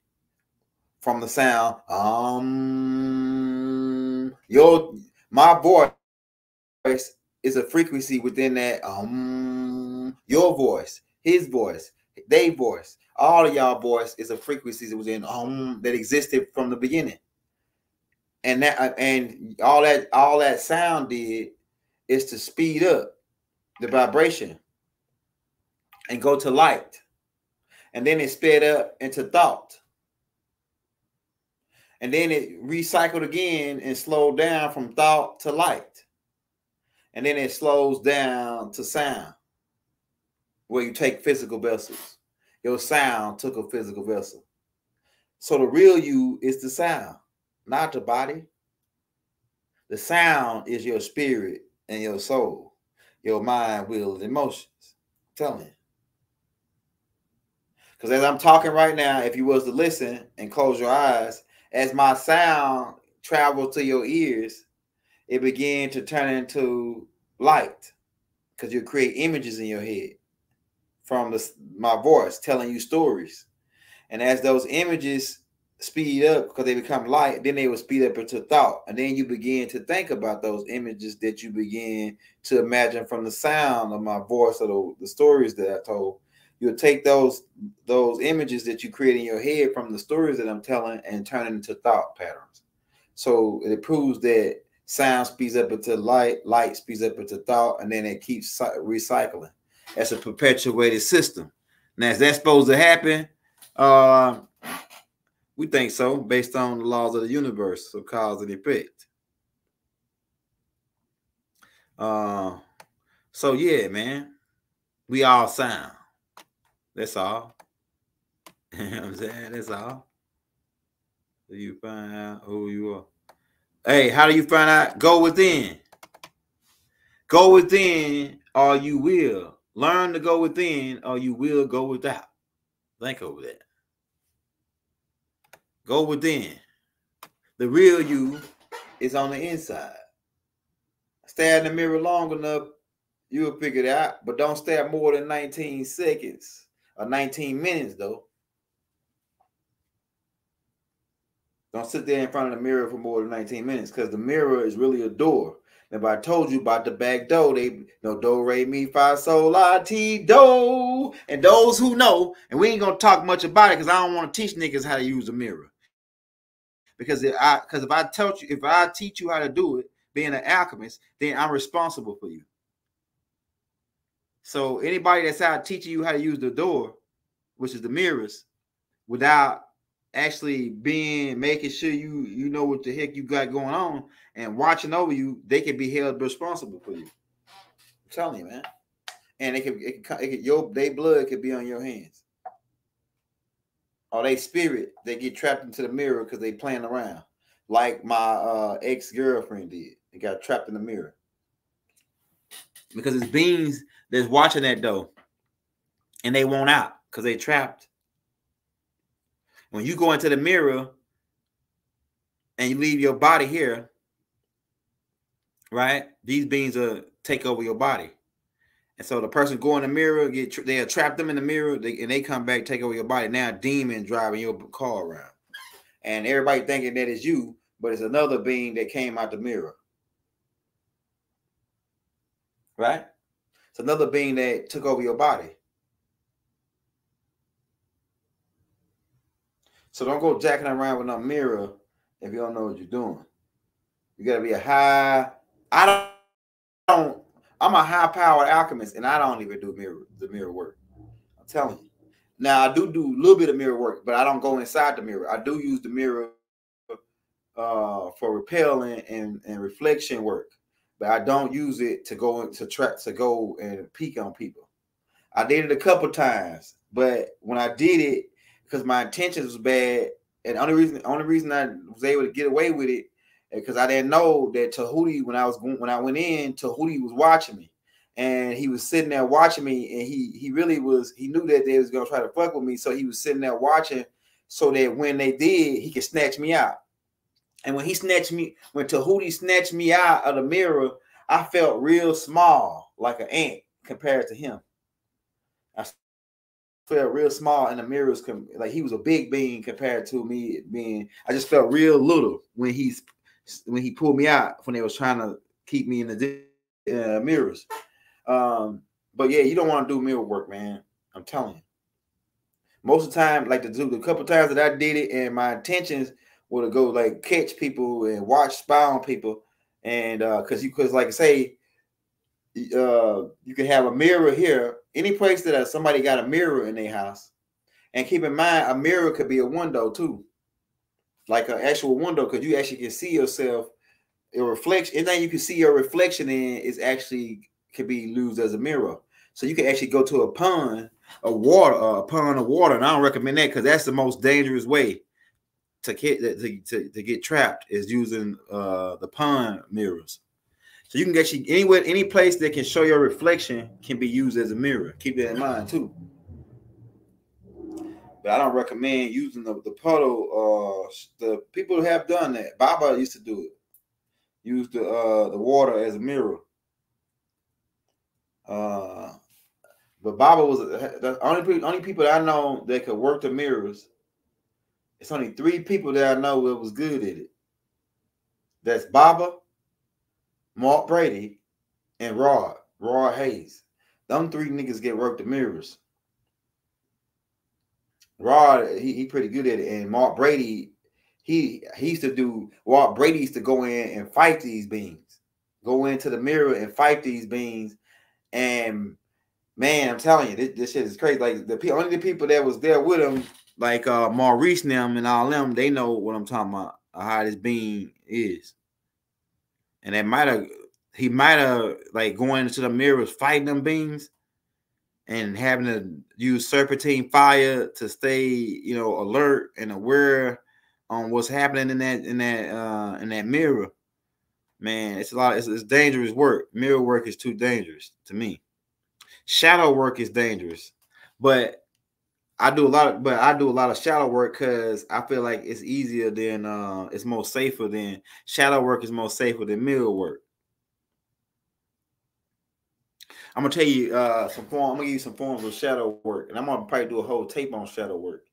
From the sound, my voice is a frequency within that, your voice, his voice, They voice. All of y'all voice is a frequency that was in that existed from the beginning. And all that sound did is to speed up the vibration and go to light. And then it sped up into thought. And then it recycled again and slowed down from thought to light. And then it slows down to sound, where you take physical vessels. Your sound took a physical vessel. So the real you is the sound, not the body. The sound is your spirit and your soul, your mind, will, and emotions. I'm telling you. Because as I'm talking right now, if you was to listen and close your eyes, as my sound travels to your ears, it began to turn into light, because you create images in your head from my voice telling you stories. And as those images speed up because they become light, then they will speed up into thought. And then you begin to think about those images that you begin to imagine from the sound of my voice or the stories that I told. You'll take those images that you create in your head from the stories that I'm telling and turn it into thought patterns. So it proves that sound speeds up into light, light speeds up into thought, and then it keeps recycling. That's a perpetuated system. Now, is that supposed to happen? We think so, based on the laws of the universe of cause and effect. So yeah, man, we all sound. That's all. You know what I'm saying? That's all. Do you find out who you are? Hey, how do you find out? Go within. Go within, or you will. Learn to go within, or you will go without. Think over that. Go within. The real you is on the inside. Stare in the mirror long enough, you'll figure it out. But don't stare more than 19 seconds or 19 minutes, though. Don't sit there in front of the mirror for more than 19 minutes, because the mirror is really a door. If I told you about the back door, they know do, re, mi, fa, sol, la, ti, do. And those who know, and we ain't gonna talk much about it because I don't want to teach niggas how to use a mirror. Because if I teach you how to do it, being an alchemist, then I'm responsible for you. So anybody that's out teaching you how to use the door, which is the mirrors, without actually making sure you know what the heck you got going on and watching over you, they can be held responsible for you. I'm telling you, man. And their blood could be on your hands. Or they spirit, they get trapped into the mirror because they playing around. Like my ex-girlfriend did. They got trapped in the mirror. Because it's beings that's watching that door. And they won't out because they trapped. When you go into the mirror and you leave your body here, right? These beings will take over your body. And so the person go in the mirror, they'll trap them in the mirror, and they come back, take over your body. Now a demon driving your car around. And everybody thinking that is you, but it's another being that came out the mirror. Right? It's another being that took over your body. So don't go jacking around with no mirror if you don't know what you're doing. You got to be I'm a high-powered alchemist, and I don't even do the mirror work. I'm telling you. Now, I do a little bit of mirror work, but I don't go inside the mirror. I do use the mirror for repelling and reflection work, but I don't use it to go and peek on people. I did it a couple times, but when I did it, because my intentions was bad, and the only reason I was able to get away with it, because I didn't know that Tahuti, when I went in, Tahuti was watching me, and he was sitting there watching me, and he knew that they was gonna try to fuck with me, so he was sitting there watching, so that when they did, he could snatch me out. And when Tahuti snatched me out of the mirror, I felt real small, like an ant compared to him. I felt real small in the mirrors, like he was a big being compared to me being. I just felt real little when he pulled me out when they was trying to keep me in the mirrors. But yeah, you don't want to do mirror work, man. I'm telling you. Most of the time, like the couple times that I did it, and my intentions were to go like catch people and watch spy on people, and because like I say, you can have a mirror here. Any place that somebody got a mirror in their house, and keep in mind, a mirror could be a window too, like an actual window, because you actually can see yourself. A reflection, anything you can see your reflection in is actually could be used as a mirror. So you can actually go to a pond of water, and I don't recommend that because that's the most dangerous way to get trapped is using the pond mirrors. So you can actually anywhere, any place that can show your reflection can be used as a mirror. Keep that in mind too. But I don't recommend using the puddle. The people who have done that, Baba used to do it. Use the water as a mirror. But Baba was the only people that I know that could work the mirrors. It's only 3 people that I know that was good at it. That's Baba, Mark Brady, and Rod Hayes. Them 3 niggas get work the mirrors. Rod, he pretty good at it, and Mark Brady, he used to do. Mark Brady used to go in and fight these beings. Go into the mirror and fight these beings, and man, I'm telling you, this shit is crazy. Like only the people that was there with him, like Maurice and them and all them, they know what I'm talking about. How this being is, and he might have like going into the mirrors fighting them beings, and having to use serpentine fire to stay, alert and aware on what's happening in that mirror. Man, it's dangerous work. Mirror work is too dangerous to me. Shadow work is dangerous, but I do a lot of shadow work because I feel like it's easier than it's more safer than shadow work is more safer than mirror work. I'm gonna tell you I'm gonna give you some forms of shadow work, and I'm gonna probably do a whole tape on shadow work.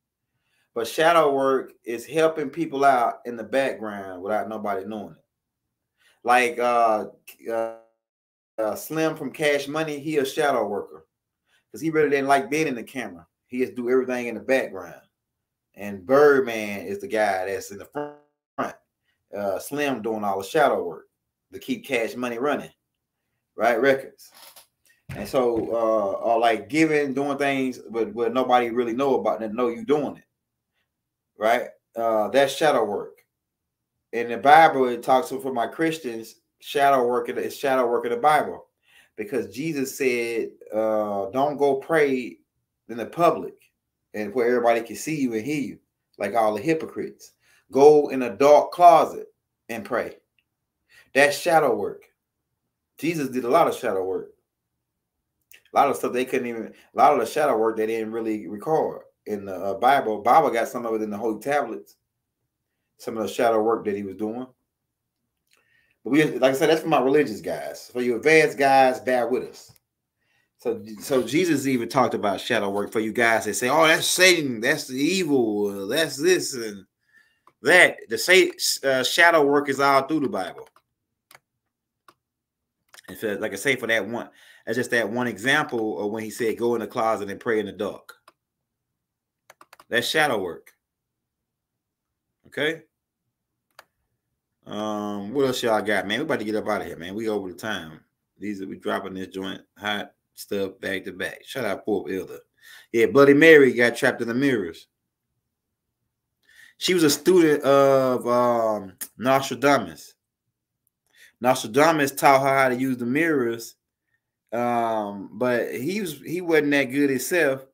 But shadow work is helping people out in the background without nobody knowing it. Like Slim from Cash Money, he a shadow worker because he really didn't like being in the camera. He just do everything in the background. And Birdman is the guy that's in the front. Slim doing all the shadow work to keep Cash Money running, right? Records. And so, like doing things, but nobody really know about it, know you doing it, right? That's shadow work. In the Bible, it talks for my Christians, shadow work is shadow work in the Bible, because Jesus said, "Don't go pray in the public and where everybody can see you and hear you, like all the hypocrites. Go in a dark closet and pray." That's shadow work. Jesus did a lot of shadow work. A lot of stuff a lot of the shadow work they didn't really record in the Bible. Bible got some of it in the Holy Tablets. Some of the shadow work that he was doing. But like I said, that's for my religious guys. For you advanced guys, bear with us. So Jesus even talked about shadow work for you guys that say, "Oh, that's Satan, that's the evil, that's this and that." Shadow work is all through the Bible. And so, like I say, for that one, that's just that one example of when he said, "Go in the closet and pray in the dark." That's shadow work. Okay. What else y'all got, man? We about to get up out of here, man. We over the time. We dropping this joint hot stuff back to back. Shout out Pope Elder. Yeah, Bloody Mary got trapped in the mirrors. She was a student of Nostradamus. Nostradamus taught her how to use the mirrors, but he wasn't that good himself,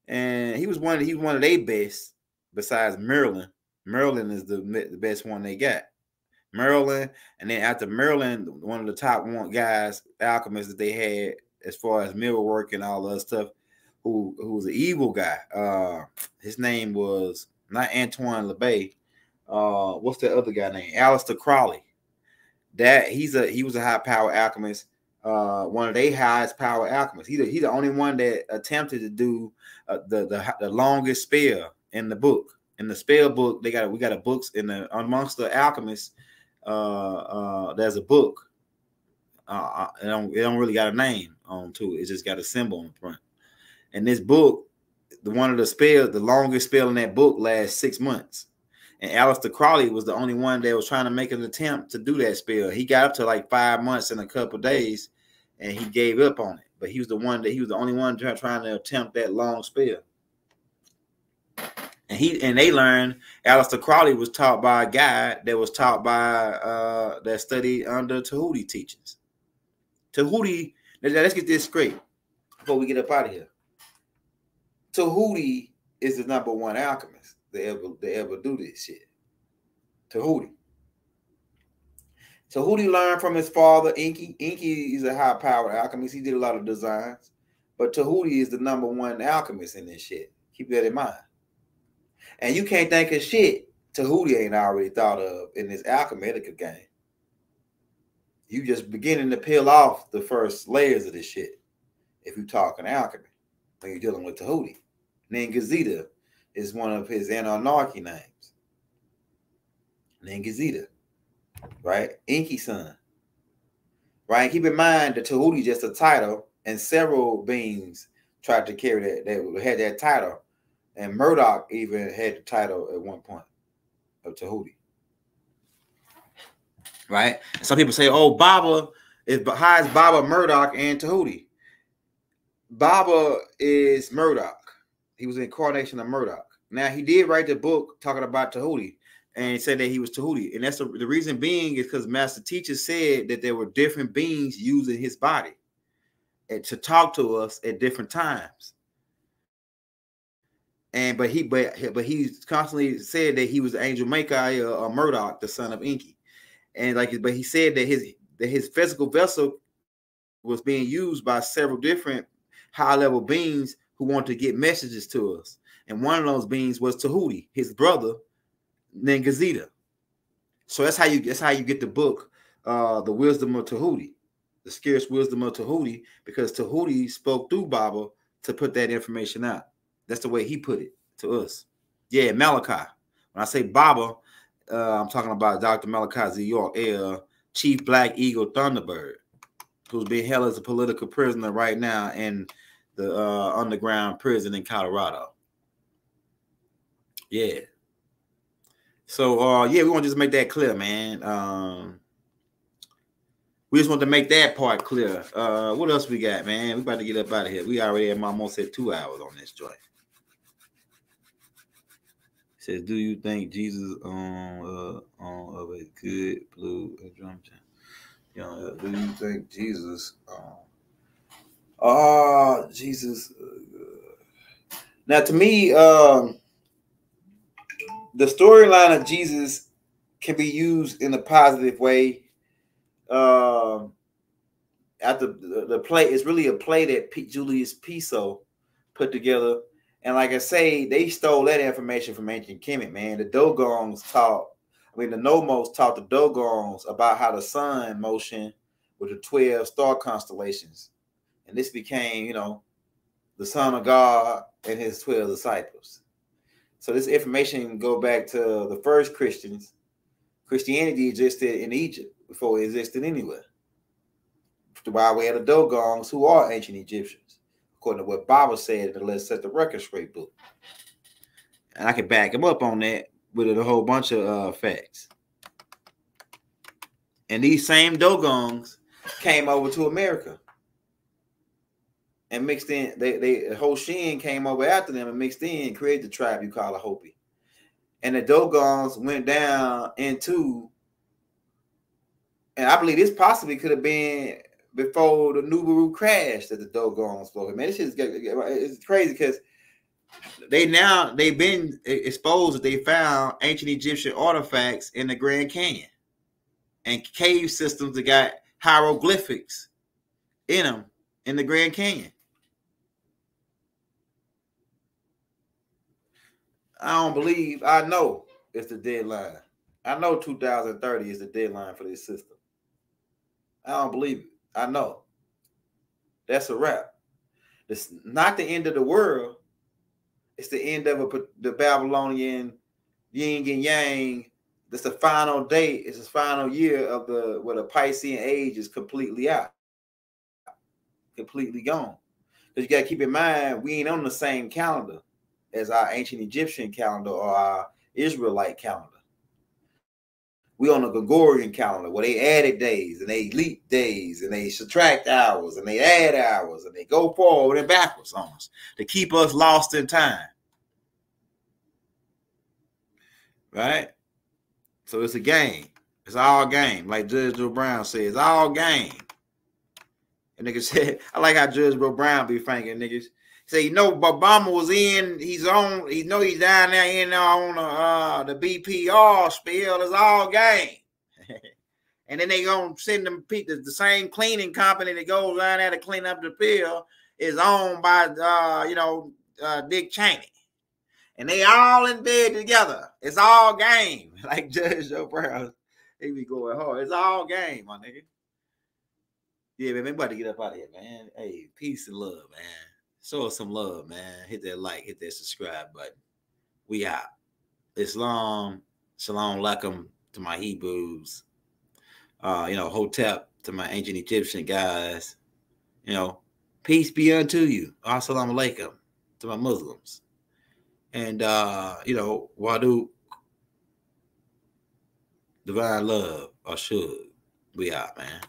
and he was one of their best. Besides Merlin, Merlin is the best one they got. Merlin, and then after Merlin, one of the top guys, alchemists that they had as far as mirror work and all that stuff, who was an evil guy. His name was not Antoine LeBay. What's the other guy name? Aleister Crowley. He was a high power alchemist. One of their highest power alchemists. He's the only one that attempted to do the longest spell in the book. In the spell book, we got a books amongst the alchemists. There's a book. It don't really got a name on to it. It just got a symbol on the front. And this book one of the spells, the longest spell in that book lasts 6 months. And Aleister Crowley was the only one that was trying to make an attempt to do that spell. He got up to like 5 months and a couple of days, and he gave up on it. But he was the only one trying to attempt that long spell. And they learned Aleister Crowley was taught by a guy that was taught by that studied under Tahuti teachings. Tahuti, let's get this straight before we get up out of here. Tahuti is the number one alchemist that ever do this shit. Tahuti. Tahuti learned from his father, Enki. Enki is a high-powered alchemist. He did a lot of designs. But Tahuti is the number one alchemist in this shit. Keep that in mind. And you can't think of shit Tahuti ain't already thought of in this alchemical game. You just beginning to peel off the first layers of this shit if you're talking alchemy when you're dealing with Tahuti. Ningazita is one of his Anunnaki names. Ningazita, right? Enki son, right? Keep in mind that Tahuti is just a title, and several beings tried to carry that. They had that title, and Murdoch even had the title at one point of Tahuti. Right? Some people say, "Oh, Baba is Baba, Murdoch, and Tahuti." Baba is Murdoch. He was an incarnation of Murdoch. Now, he did write the book talking about Tahuti, and he said that he was Tahuti. And that's the reason being is because Master Teacher said that there were different beings using his body and to talk to us at different times. And but he constantly said that he was Angel Makai or Murdoch, the son of Enki. And but he said that his physical vessel was being used by several different high-level beings who wanted to get messages to us. And one of those beings was Tahuti, his brother, Ningazita. So that's how you get the book, The Wisdom of Tahuti, The Scarce Wisdom of Tahuti, because Tahuti spoke through Baba to put that information out. That's the way he put it to us. Yeah, Malachi. When I say Baba, I'm talking about Dr. Malachi Z. York, Chief Black Eagle Thunderbird, who's being held as a political prisoner right now in the underground prison in Colorado. Yeah. So, we want to just make that clear, man. We just want to make that part clear. What else we got, man? We about to get up out of here. We already have almost at 2 hours on this joint. It says, do you think Jesus of a good blue drum jam? Do you think Jesus Jesus now to me the storyline of Jesus can be used in a positive way. After the play, it's really a play that Julius Piso put together. And like I say, they stole that information from ancient Kemet, man. The Dogons the Nomos taught the Dogons about how the sun motion with the 12 star constellations. And this became, the Son of God and his 12 disciples. So this information can go back to the first Christians. Christianity existed in Egypt before it existed anywhere. By way of the Dogons, who are ancient Egyptians, according to what Baba said in the Let's Set the Record Straight book. And I can back him up on that with a whole bunch of facts. And these same Dogons came over to America and mixed in. The Hoshin came over after them and mixed in and created the tribe you call a Hopi. And the Dogons went down into, and I believe this possibly could have been before the Nubaru crash that the Dogons floated. Man, this shit it's crazy because they've been exposed that they found ancient Egyptian artifacts in the Grand Canyon and cave systems that got hieroglyphics in them in the Grand Canyon. I know it's the deadline. I know 2030 is the deadline for this system. I don't believe it. I know. That's a wrap. It's not the end of the world. It's the end of the Babylonian yin and yang. That's the final day. It's the final year of where the Piscean age is completely out. Completely gone. Because you got to keep in mind, we ain't on the same calendar as our ancient Egyptian calendar or our Israelite calendar. We on a Gregorian calendar where they added days and they leap days and they subtract hours and they add hours and they go forward and backwards on us to keep us lost in time. Right? So it's a game. It's all game. Like Judge Joe Brown says, all game. And niggas said, I like how Judge Joe Brown be franking niggas. Say, you know, Obama was in, he's on, he's down there in on the BPR spill. It's all game. And then they gonna send them people, the same cleaning company that goes down there to clean up the pill is owned by Dick Cheney. And they all in bed together. It's all game. Like Judge Joe Brown. They be going hard. It's all game, my nigga. Yeah, man, we about to get up out of here, man. Hey, peace and love, man. Show us some love, man. Hit that like, hit that subscribe button. We out. Islam, shalom alaikum to my Hebrews. Hotep to my ancient Egyptian guys. Peace be unto you. Assalamu alaikum to my Muslims. And, Wadu, divine love, or should. We out, man.